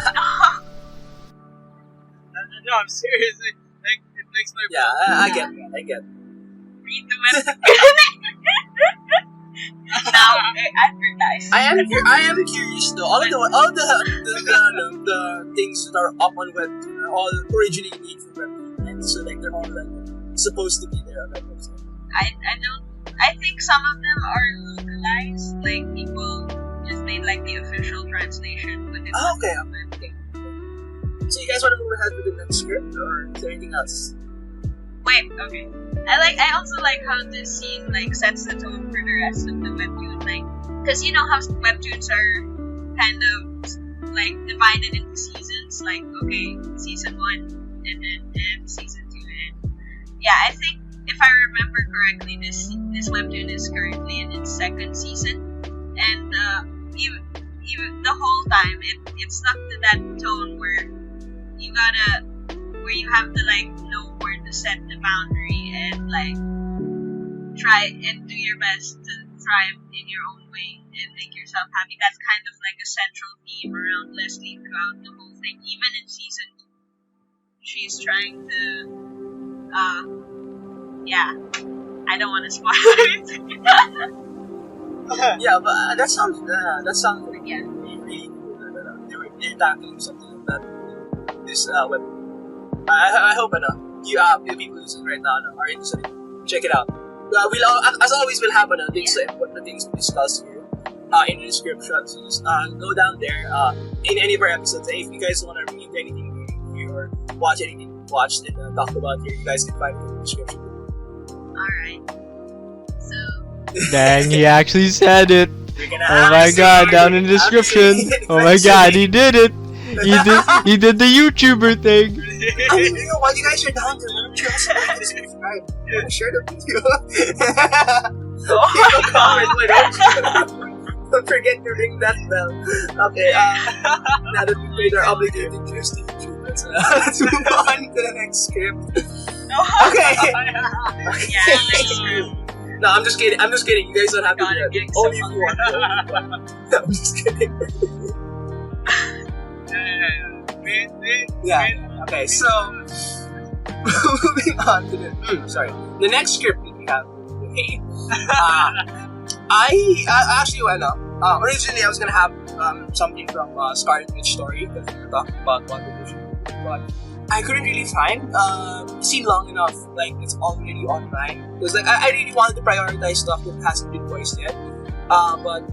No, I'm serious. Like, it makes my Yeah, blood. I get that. Read the web. Now, advertise. I am curious though. All the things that are up on Webtoon are all originally made for Webtoon, and so like they're all like supposed to be there on that website. I think some of them are localized, like people just made like the official translation, but it's Oh, okay. So you guys want to move ahead with the next script, or is there anything else? Wait, okay. I also like how this scene like sets the tone for the rest of the webtoon, like, because you know how webtoons are kind of like divided into seasons, like okay, season 1 and then season 2, and yeah, I think if I remember correctly, this webtoon is currently in its 2nd season, and even the whole time it stuck to that tone where you have to like know where to set the boundary and like try and do your best to thrive in your own way and make yourself happy. That's kind of like a central theme around Leslie throughout the whole thing. Even in season 2, she's trying to yeah, I don't want to spoil it. Yeah, but that sounds like really cool. They're tackling something like that. This web. I hope you the people listening right now are interested. Check it out. As always, we'll have links to the things we discussed here in the description. So just go down there in any of our episodes. If you guys want to read anything here or watch anything we watched and talked about here, you guys can find it in the description. Alright. So Dang, he actually said it. You're gonna Oh my god, down in the description. Oh my god, he did it. He did the YouTuber thing. You know, while you guys are down there, why don't you also like and subscribe? Share the video. Leave a comment below. Don't forget to ring that bell. Okay, now that we paid our obligated dues to YouTube, let's move on to the next script. Okay. No, I'm just kidding. You guys don't have to do that. Only if you want. No, I'm just kidding. Yeah. Okay, so moving on to the next script that we have. Okay. I actually originally I was gonna have something from Scarlet Witch story because we were talking about Wandavision, but I couldn't really find seen long enough. Like it's already online because like I really wanted to prioritize stuff that hasn't been voiced yet. But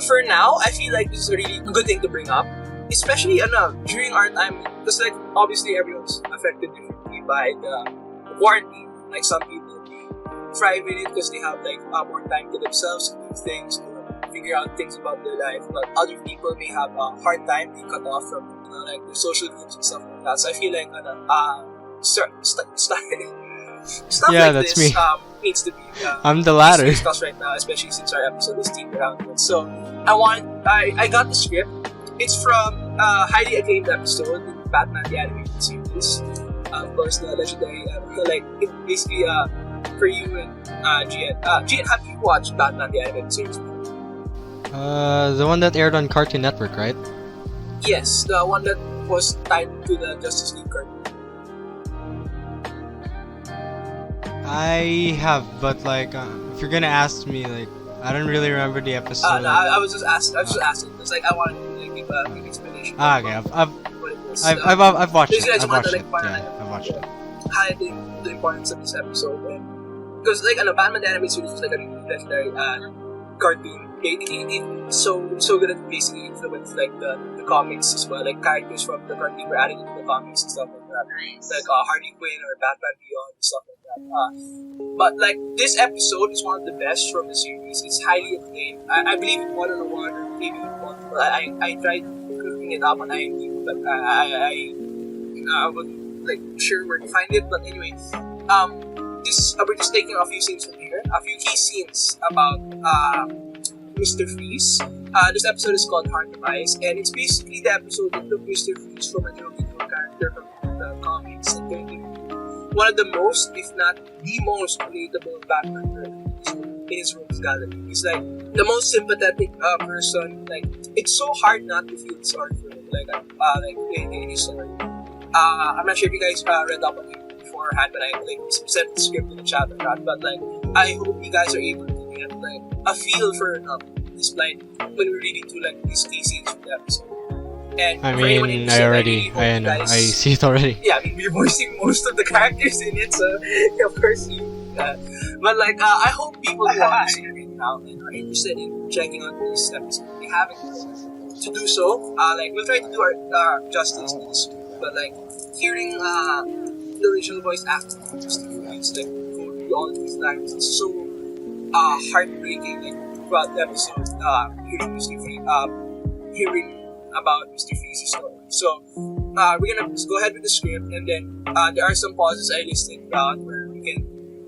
for now, I feel like this is a really good thing to bring up. Especially during our time, because like obviously everyone's affected differently by the quarantine. Like some people thrive in it because they have like more time to themselves to do things, to figure out things about their life. But other people may have a hard time being cut off from like the social groups and stuff like that. So I feel like stuff Yeah, like that's this me. Needs to be I'm the latter. discussed right now, especially since our episode is themed around it. So I got the script. It's from a highly acclaimed episode in Batman the Animated Series. Of course, the legendary, basically, for you and Gian. Gian, have you watched Batman the Animated Series? The one that aired on Cartoon Network, right? Yes, the one that was tied to the Justice League cartoon. I have, but like, if you're gonna ask me, like, I don't really remember the episode. No, I was just asking because like I wanted to give a quick explanation. Okay, What it was. I've watched it. Basically, I just I've wanted watched to it. like Yeah, I've watched it. highlighting the importance of this episode, because like Batman the Animated Series was like a really legendary cartoon. It's so good at basically influence like the comics as well. Like characters from the cartoon were added into the comics and stuff like that. Like Harley Quinn or Batman Beyond and stuff like that. But like this episode is one of the best from the series. It's highly acclaimed. I believe it won an award or maybe multiple. I tried looking it up on IMDb, but I wasn't like sure where to find it. But anyway, we're just taking a few scenes from here, a few key scenes about Mr. Freeze. This episode is called Heart of Ice, and it's basically the episode that took Mr. Freeze from a joke into a character from the comics and turned him one of the most, if not the most relatable Batman characters. in his room gallery. He's like the most sympathetic person. Like it's so hard not to feel sorry for him. Like in his story. I'm not sure if you guys read up on him beforehand, but I like sent the script in the chat or not. But like I hope you guys are able to get like a feel for this blind when we read into like these key scenes from the episode. And I for anyone mean, interested, I already, hope I you know, guys- I see it already. Yeah, I mean, we're voicing most of the characters in it, so yeah, of course you. But like, I hope people who are listening now and are interested in checking out this episode, if they haven't to do so. Like, we'll try to do our justice to this, but like, hearing the original voice acting from Mr. Freeze, like, go through all of these lines, it's so heartbreaking. Like, throughout the episode, hearing Mr. Freeze, hearing about Mr. Freeze's story. So, we're gonna go ahead with the script, and then there are some pauses I listed down where we can,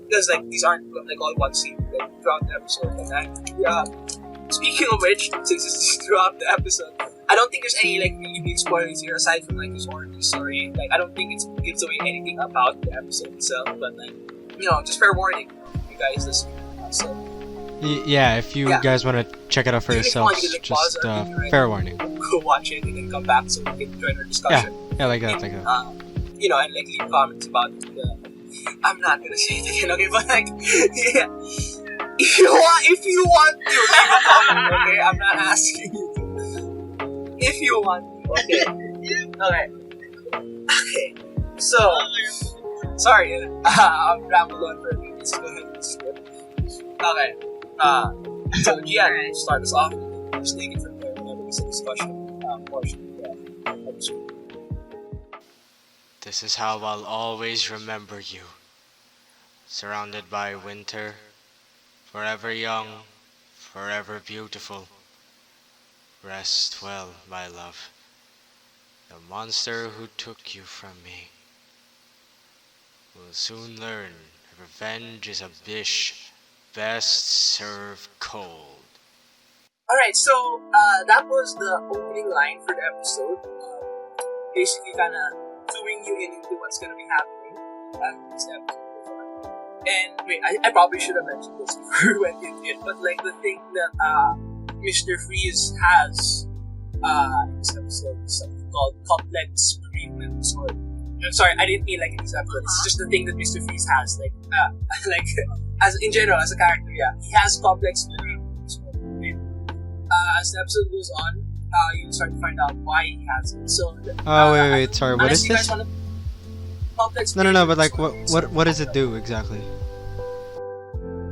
because like these aren't like all one scene like, throughout the episode. And speaking of which, since this is throughout the episode, I don't think there's any like really big spoilers here aside from like his origin story. Like I don't think it gives away anything about the episode itself, but like just fair warning, you guys listening. So. Yeah, if you guys want to check it out for yourselves, just fair warning. Go watch it and then come back so we can join our discussion. Yeah, like that. And like leave comments about I'm not gonna say it again, okay? But like, yeah, if you want to leave a comment, okay? I'm not asking you to. If you want to, okay. So, sorry, I'm rambling on for a minute. Let's go ahead and skip. Okay. So Gian, start us off. Just take it from there. Whenever it's a discussion portion of the episode. This is how I'll always remember you. Surrounded by winter, forever young, forever beautiful. Rest well, my love. The monster who took you from me will soon learn revenge is a dish best served cold. Alright, so that was the opening line for the episode. Basically kind of cluing you into what's going to be happening in this episode. And wait, I probably should have mentioned this before we went into it, but like the thing that Mr. Freeze has in this episode is something called complex bereavement disorder. I'm sorry, I didn't mean like in this episode. It's just the thing that Mr. Freeze has, like as in general as a character. Yeah, he has complex bereavement disorder. And as the episode goes on, you'll start to find out why he has it. So, wait, sorry, what is this? Complex. No, but like, what does it do exactly?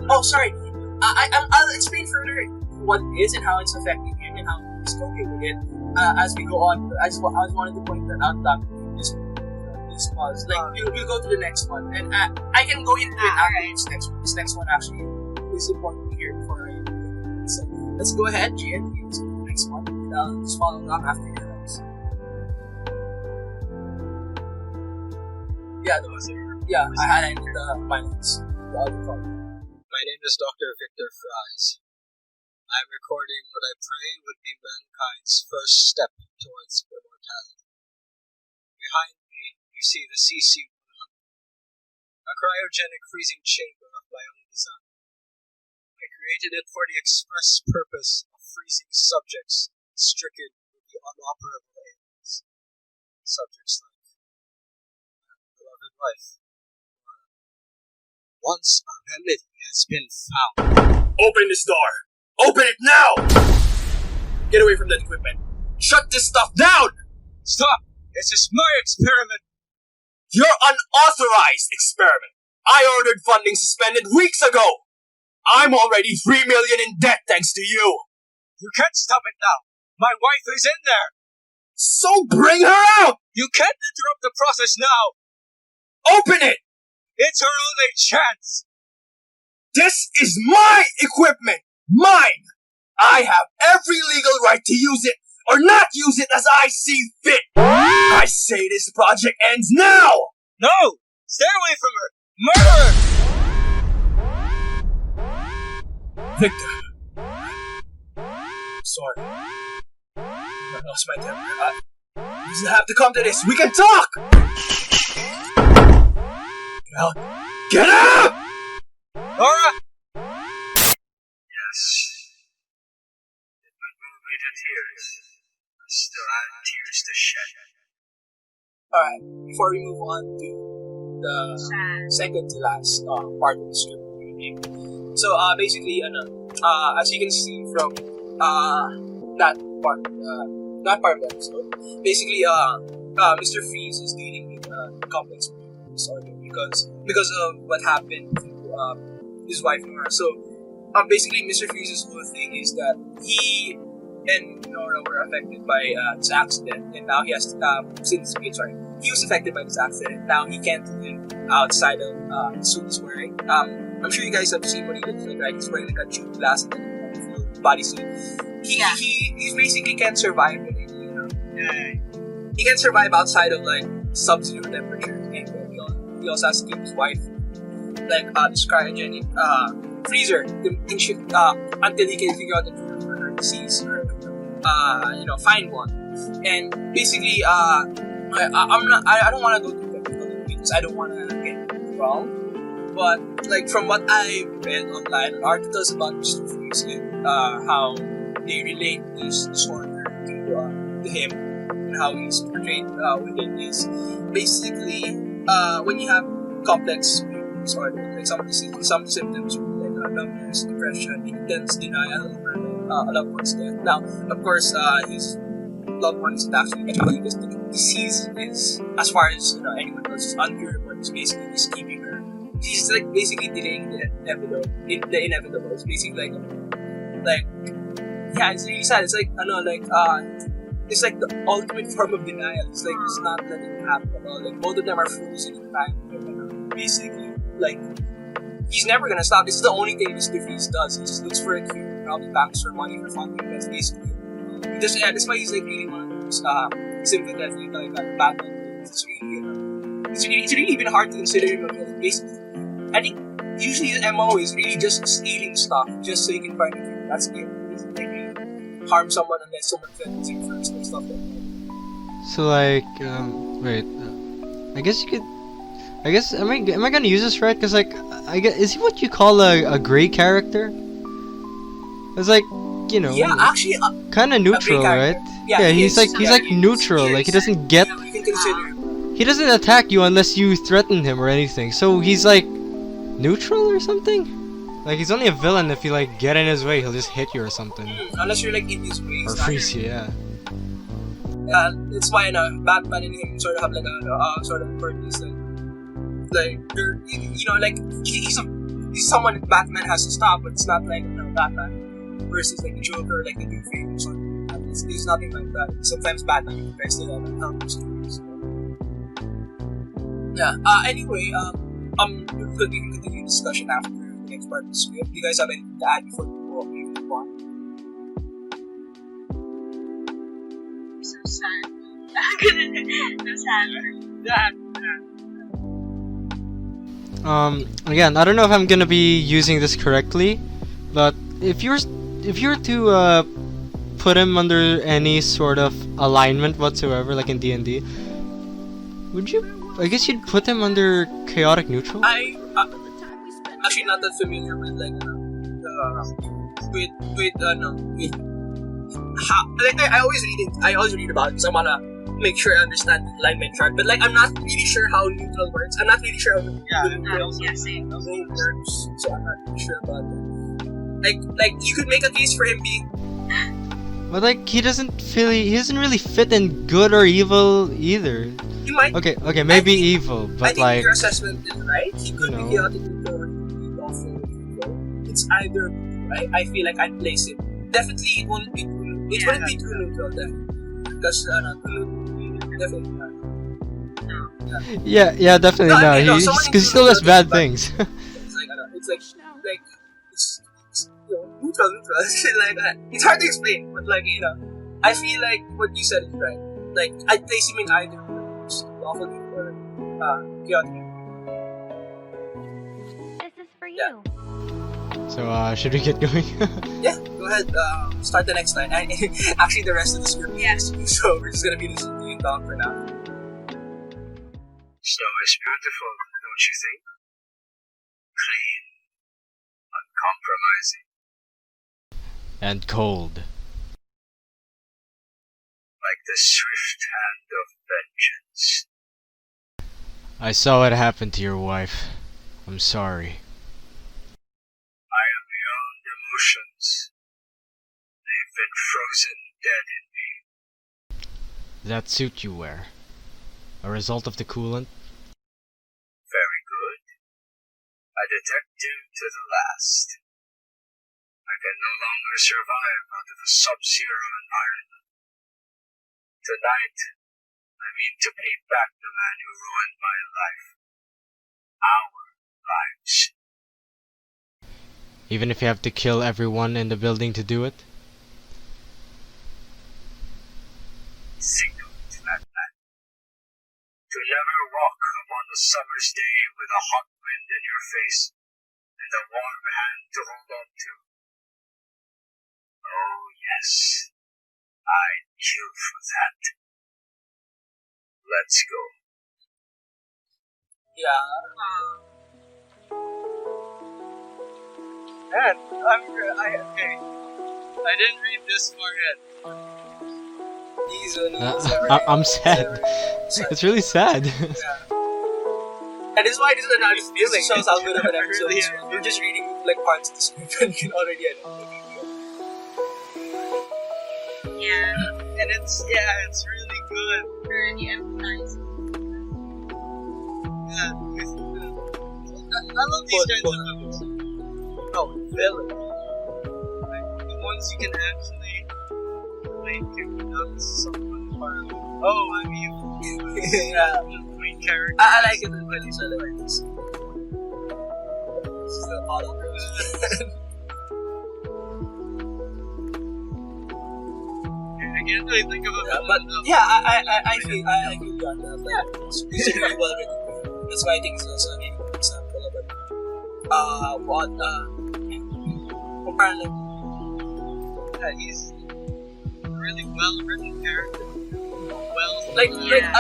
Oh, sorry. I'll explain further what it is and how it's affecting him and how he's coping with it as we go on. I just wanted to point that out that this pause. Like, we'll go to the next one, and I can go into it after this next one. This next one actually is important to hear before I do it. So let's go ahead, Gian, to the next one, and I'll just follow along after your notes. Yeah, I highlighted the finals. My name is Dr. Victor Fries. I'm recording what I pray would be mankind's first step towards immortality. Behind me, you see the CC-100, a cryogenic freezing chamber of my own design. I created it for the express purpose of freezing subjects stricken with the unoperable ailments. Subjects like my beloved wife. Once a remedy has been found. Open this door! Open it now! Get away from that equipment. Shut this stuff down! Stop! This is my experiment! Your unauthorized experiment. I ordered funding suspended weeks ago. I'm already $3 million in debt thanks to you. You can't stop it now. My wife is in there. So bring her out! You can't interrupt the process now. Open it! It's her only chance. This is my equipment! Mine! I have every legal right to use it or not use it as I see fit! I say this project ends now! No! Stay away from her! Murderer! Victor. Sorry. I lost my temper. It doesn't have to come to this. We can talk! Well, get out! Nora! will be the tears. I still have tears to shed. Alright, before we move on to the second to last part of the script reading. So basically, as you can see from that part of the episode, basically Mr. Freeze is dealing with complex disorder because of what happened to his wife Nora. So basically, Mr. Freeze's whole thing is that he and Nora were affected by this accident, and now he has he was affected by this accident, and now he can't live outside of the suit he's wearing. I'm sure you guys have seen what he looks like, right? He's wearing like a tube glass and a full bodysuit. He basically can't survive in it, you know. He can't survive outside of like sub-zero temperatures, and he also has to keep his wife like this cryogenic freezer until he can figure out the cure for her disease or find one. And basically I don't want to go too technical because I don't want to get it wrong, but like from what I read online articles about Mr. Freeze and how they relate this disorder to him and how he's portrayed within is basically when you have complex disorder, like some of the symptoms like numbness, depression, intense denial over a loved one's death. Now, of course, his loved one is actually getting because the disease is, as far as anyone knows, is uncurable. It's basically just keeping her. She's like basically delaying the inevitable. It's basically like yeah, it's really sad. It's like it's like the ultimate form of denial. It's like it's not letting it happen at all. Like both of them are frozen in time. Basically, like he's never gonna stop. This is the only thing Mr. Freeze does. He just looks for a cure, probably banks for money for funding. That's basically it. That's why he's like really one of those sympathetic like Batman. It's really even hard to consider him a villain. Basically, I think usually his MO is really just stealing stuff just so he can find a cure. That's it. He harm someone unless someone offends him first and stuff like that. So like, wait, I guess you could. I guess am I gonna use this right? Cause like is he what you call a gray character? It's like yeah, actually kind of neutral, right? Yeah, he's like neutral. Like he doesn't get. You can consider. He doesn't attack you unless you threaten him or anything. So he's like neutral or something. Like he's only a villain if you like get in his way. He'll just hit you or something. Unless you're like in his way. Or freeze you, yeah. That's why Batman and him sort of have like a sort of purpose. Like they're like he's someone that Batman has to stop, but it's not like Batman versus like the Joker or like the Two-Face or something. It's nothing like that. Sometimes Batman tries to help stories. Yeah. Anyway, we can continue the discussion after the next part of the script. Do you guys have anything to add before we move on? So sad. I'm sad. Again, I don't know if I'm gonna be using this correctly, but if you were to put him under any sort of alignment whatsoever, like in D&D, would you? I guess you'd put him under chaotic neutral. I actually not that familiar with like how like I always read about it because I wanna make sure I understand the alignment chart, but like I'm not really sure how neutral works. I'm not really sure how neutral works, so I'm not really sure about that. Like you could make a case for him being, but like he doesn't really fit in good or evil either. He might. Okay, maybe evil, but I think like your assessment is right. He could be chaotic neutral or he could be also neutral. It's either, right? I feel like I'd place it. Definitely it wouldn't be too neutral then. Because definitely not. Yeah, definitely not. Because he still does bad things. It's neutral. Like that. It's hard to explain, but like I feel like what you said is right. Like I'd place him in either lawful or chaotic. This is for you. So should we get going? Yeah, go ahead. Start the next line. Actually, the rest of the script is so we're just gonna be listening to you talk for now. Snow is beautiful, don't you think? Clean, uncompromising, and cold. the swift hand of vengeance. I saw what happened to your wife. I'm sorry. I am beyond emotions. They've been frozen dead in me. That suit you wear, a result of the coolant? Very good. A detective to the last. I can no longer survive out of a sub-zero environment. Tonight, I mean to pay back the man who ruined my life. Our lives. Even if you have to kill everyone in the building to do it? Signal to that man. To never walk upon a summer's day with a hot wind in your face and a warm hand to hold on to. Oh yes, I'd kill for that. Let's go. Yeah. Man, okay. I didn't read this far yet. He's I'm sad. It's really sad. And this is why this is another feeling. This shows how good of an episode Really, this was. You're just reading like parts of the script and you can already Yeah, And it's really good. already emphasized. Yeah, I love these kinds of episodes. Oh, villain. Like, the ones you can actually relate to, not someone part of it. Oh, I'm evil. yeah. Main character. I like it when he's like this. This is the follow I can't really think of a villain. but yeah, I feel you on that. Like, it's really well written. That's why I think it's also a really good example of it. Apparently, Yeah, he's a really well-written character. I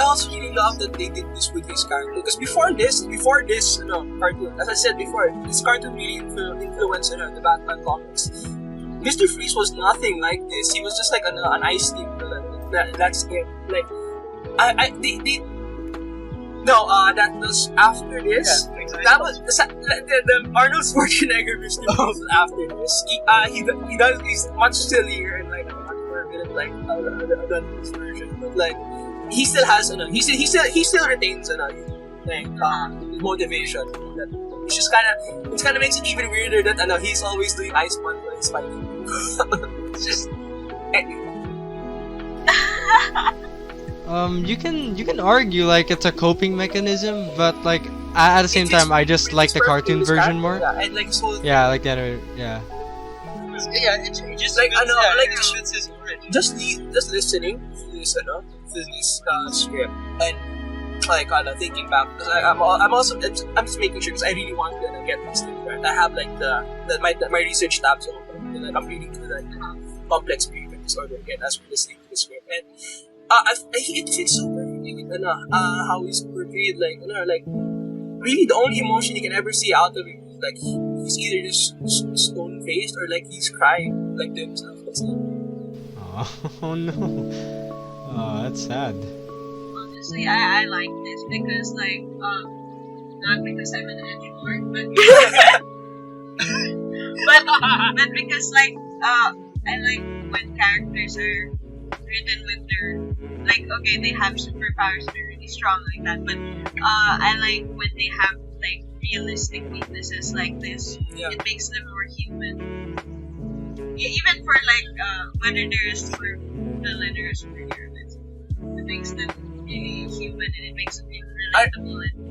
also really love that they did this with his character because before this, cartoon, as I said before, this cartoon really influenced the Batman comics. Mr. Freeze was nothing like this. He was just like an ice team villain. That's it. Like, that was after this. Yeah, exactly. That was the Arnold Schwarzenegger Mr. Freeze was after this. He's much sillier and like much more villain like than this version, but like he still has he still retains motivation. It's just kind of makes it even weirder that he's always doing ice punch when he's fighting. It's just you can argue like it's a coping mechanism, but like at the same time I just like the cartoon version more. Yeah, and like Yeah, I like that. Yeah. Yeah, it just like fits, fits his origin. just listening to this script and like thinking back because I'm just making sure because I really want to get this thing right. I have like my research tabs open and like I'm reading through like complex briefing disorder again as we're listening to the script and I think it fits so perfectly with how he's portrayed like really the only emotion you can ever see out of him is like he's either just stone faced or like he's crying like to himself. That's it. Oh no. Oh, that's sad. Honestly, I like this because like not because I'm an edgelord, but because like I like when characters are written with their like okay they have superpowers they're really strong like that but I like when they have like realistic weaknesses like this. It makes them more human. Even for like whether they're super villain or superhero, it makes them really human and it makes them really relatable and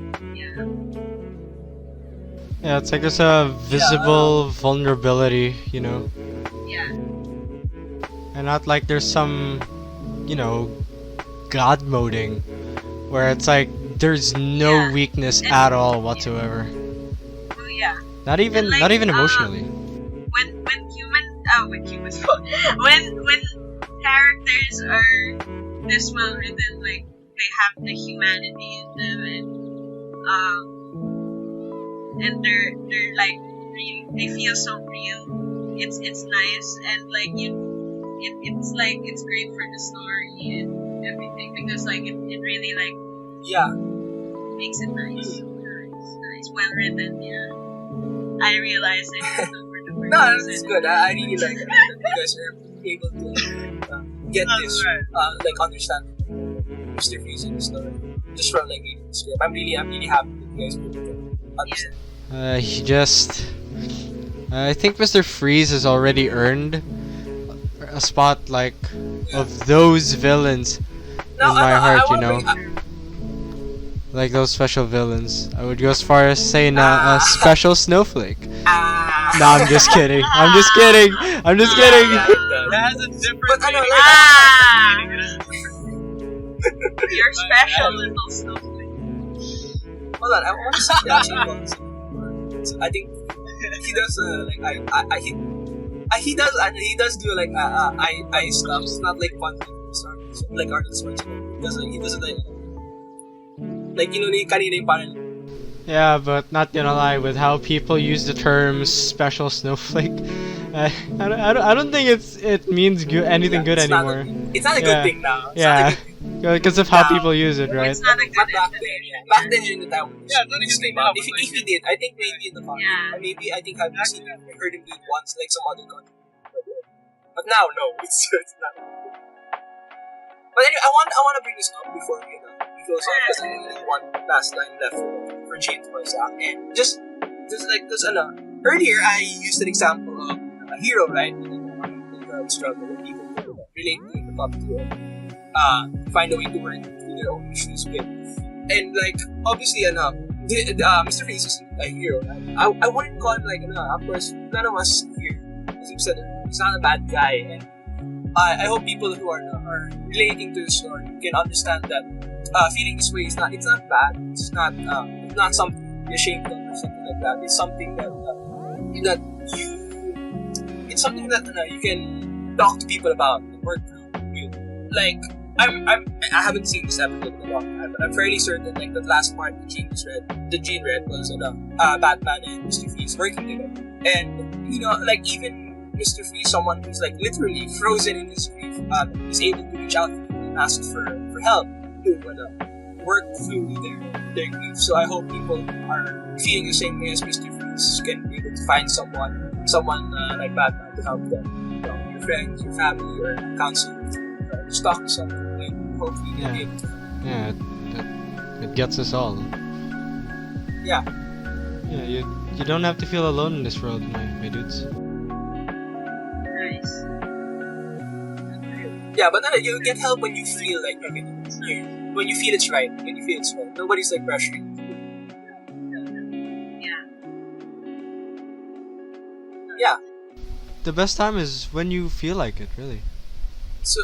Yeah, it's like there's a visible vulnerability, you know. yeah. And not like there's some, god moding where it's like there's no weakness And- at all whatsoever. Oh yeah. Not even like, not even emotionally. When when characters are this well written, like they have the humanity in them and they're like real, they feel so real. It's nice and like it's like it's great for the story and everything because like it really like Yeah. makes it nice. Nice, well written. Yeah, I realize it. No, it's good. I really like it. That you guys are able to get this, like understand Mr. Freeze in the story. Just from like reading the script. I'm really happy that you guys were able to understand. He just. I think Mr. Freeze has already earned a spot like of those villains Now, in my heart, you wanna know. bring- Like those special villains. I would go as far as saying a special snowflake. No, I'm just kidding. I'm just kidding. I'm just kidding. That has a different But I know, Ah, you're special, little snowflake. hold on, I want to say that. So I think he does he does do like I stuff. It's not like fun like Arnold Schwarzenegger. He doesn't like you know kanina yung parang Yeah, but not gonna lie, with how people use the term special snowflake, I don't think it means anything good it's not anymore. It's not a good thing now. It's not a Yeah, good thing. because of how people use it, right? It's not a good Back then, back then during the time. Yeah, not even now, If but he did, I think maybe in the past. Yeah. Maybe I think I've seen him, heard him do it once, like some other country. But now, no, it's not. But anyway, I want to bring this up before we close on because I have one last line left for Jane to voice out. And just earlier I used an example of a hero, right? The struggle with people who relate to the top hero. Find a way to work through their own issues with. And like obviously Mr. Freeze is a hero. Right? I wouldn't call him like of course none of us here, as you said, he's not a bad guy. And I hope people who are relating to the story can understand that feeling this way it's not bad. It's not something to be ashamed of or something like that. It's something that you can talk to people about and work through. Like I haven't seen this episode in a long time, but I'm fairly certain like the last part that Gene read was Batman and Mr. Freeze working together, and like even Mr. Freeze, someone who's like literally frozen in his grief, is able to reach out to people and ask for help to work through their grief. So I hope people are feeling the same way as Mr. Freeze can be able to find someone like Batman to help them. Your friends, your family, or counselor. Just talk to someone and hopefully they'll be able to. Yeah, it gets us all. Yeah. Yeah, you don't have to feel alone in this world, my dudes. Nice. Yeah, but then you get help when you feel like when you feel it's right. When you feel it's right. Nobody's like pressuring you. Yeah. The best time is when you feel like it, really. So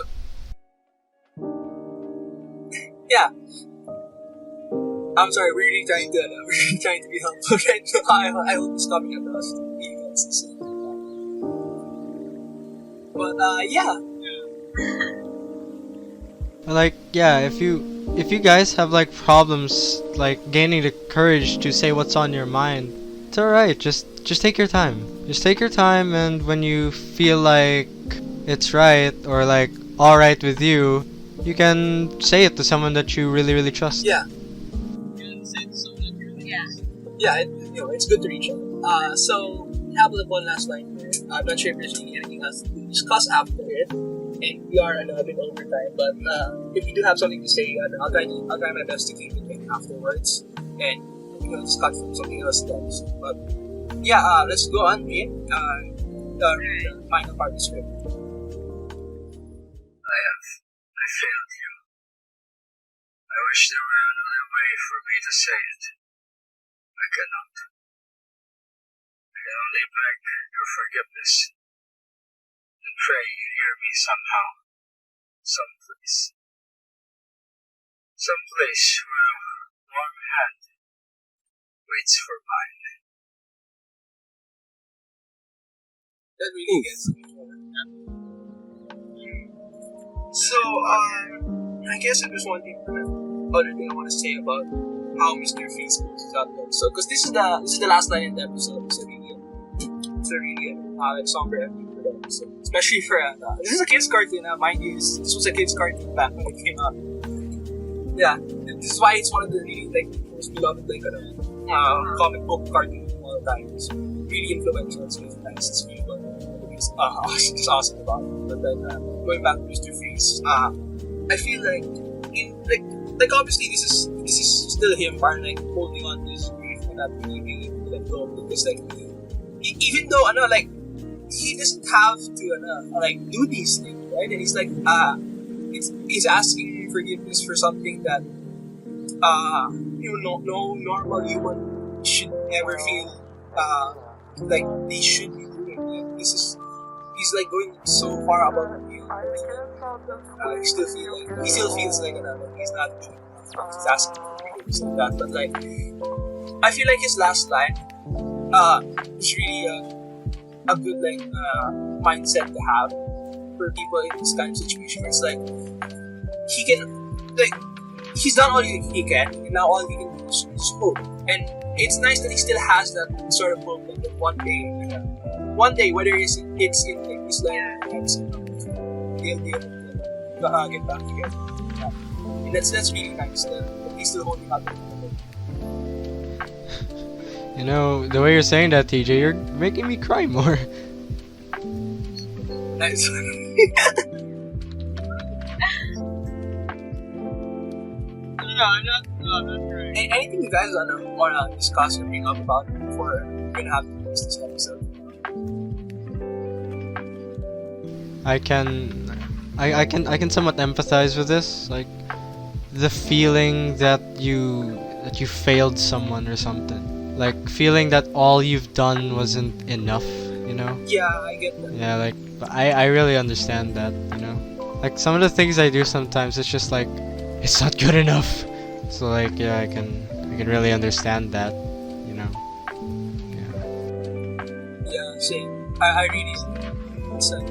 yeah. I'm sorry, we're really trying to be helpful right now. I hope it's coming across to you guys the same. But yeah. Like, yeah, if you guys have like problems like gaining the courage to say what's on your mind, it's alright. Just take your time. Just take your time, and when you feel like it's right or like alright with you, you can say it to someone that you really, really trust. Yeah. Yeah. Yeah, it's good to reach out. So we have one last line here. I'm not sure if there's really anything else to discuss after it, and we are a bit over time. But if you do have something to say, I'll try my best to keep it in afterwards, and just cut from something else. But yeah, let's go on, Ian. The final part of the script. I failed you. I wish there were another way for me to say it. I cannot. I can only beg your forgiveness and pray you hear me somehow, someplace. Someplace where a warm hand waits for mine. That really gets me. So, I guess there's one other thing I want to say about how Mr. Freeze goes out there. So, because this is the last line in the episode. It's a really like somber ending. for the episode. Especially for, this is a kid's cartoon, mind you, this was a kid's cartoon back when it came out. Yeah, this is why it's one of the really, like, most beloved, like, comic book cartoon of all time. It's really influential, it's really nice, it's really good. It's awesome about it. But then, going back to Mr. Freeze, I feel like, like obviously this is still him, parang like holding on to his grief and not really being able to let go, because like even though like he doesn't have to like do these things, right? And he's like he's asking forgiveness for something that no normal human should ever feel like they should be doing. Like, he's like going so far above and beyond. He still feels like he's not doing enough. He's asking for forgiveness like that. But like, I feel like his last line is really a good like mindset to have for people in this kind of situation. It's like he can he's done all he can, and now all he can do is hope. And it's nice that he still has that sort of hope that one day, whether it's in like his life or he'll be able to get back together. Yeah. And that's really nice that he's still holding up. You know, the way you're saying that, TJ, you're making me cry more. Nice. No, I'm not crying. Anything you guys wanna discuss or bring up about it before we're gonna have to finish this episode? I can somewhat empathize with this, like the feeling that you failed someone or something, like feeling that all you've done wasn't enough, you know? Yeah, I get that. Yeah, like I really understand that, you know? Like some of the things I do sometimes, it's just like it's not good enough. So like yeah, I can really understand that, you know? Yeah. Yeah, same. I really it's like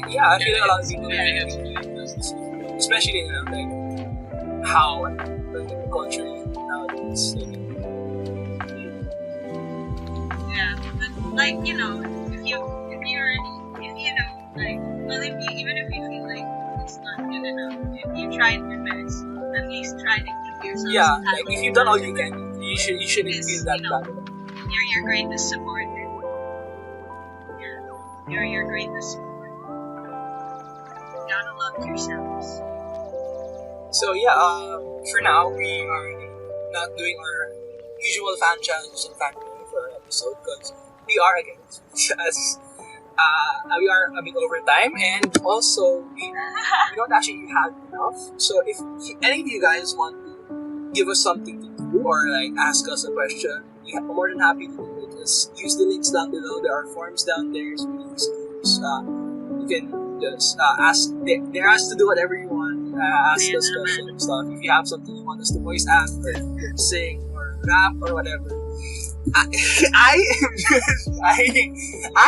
yeah, I feel like a lot of people especially like how the culture nowadays. Yeah, but like if you know, like even if you feel like it's not good enough, if you tried your best, at least try to keep yourself. Yeah, like if you've done all you can, you shouldn't feel that bad. You're your greatest supporter. Yeah, you're your greatest supporter. You gotta love yourselves. So yeah, for now we are not doing our usual fan challenges and fan meeting for our episode because we are again as we are a bit over time, and also we don't actually have enough. So if any of you guys want to give us something to do or like ask us a question, we're more than happy to do it. Just use the links down below. There are forms down there. So you can just ask. They're asked to do whatever you want. Ask us questions and stuff. If you have something you want us to voice act or sing or rap or whatever. I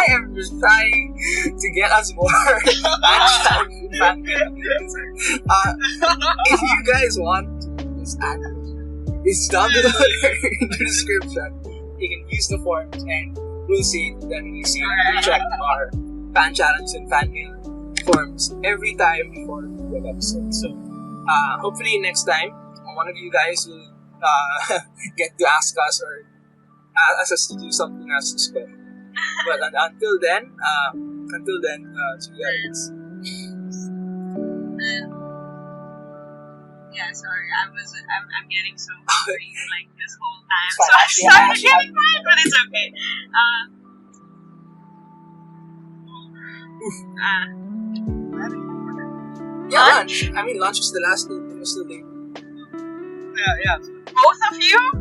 am just trying to get us more fan. If you guys want this ad, it's down below in the description. You can use the forms and we'll see it. Then we check our fan challenge and fan mail forms every time before the episode. So hopefully next time one of you guys will get to ask us or ask us to do something as special. But until then, so yeah, it's yeah, sorry, I'm getting so hungry like this whole time. So I'm sorry getting quiet, but it's okay. Yeah, lunch. I mean, lunch is the last thing. Yeah. Both of you?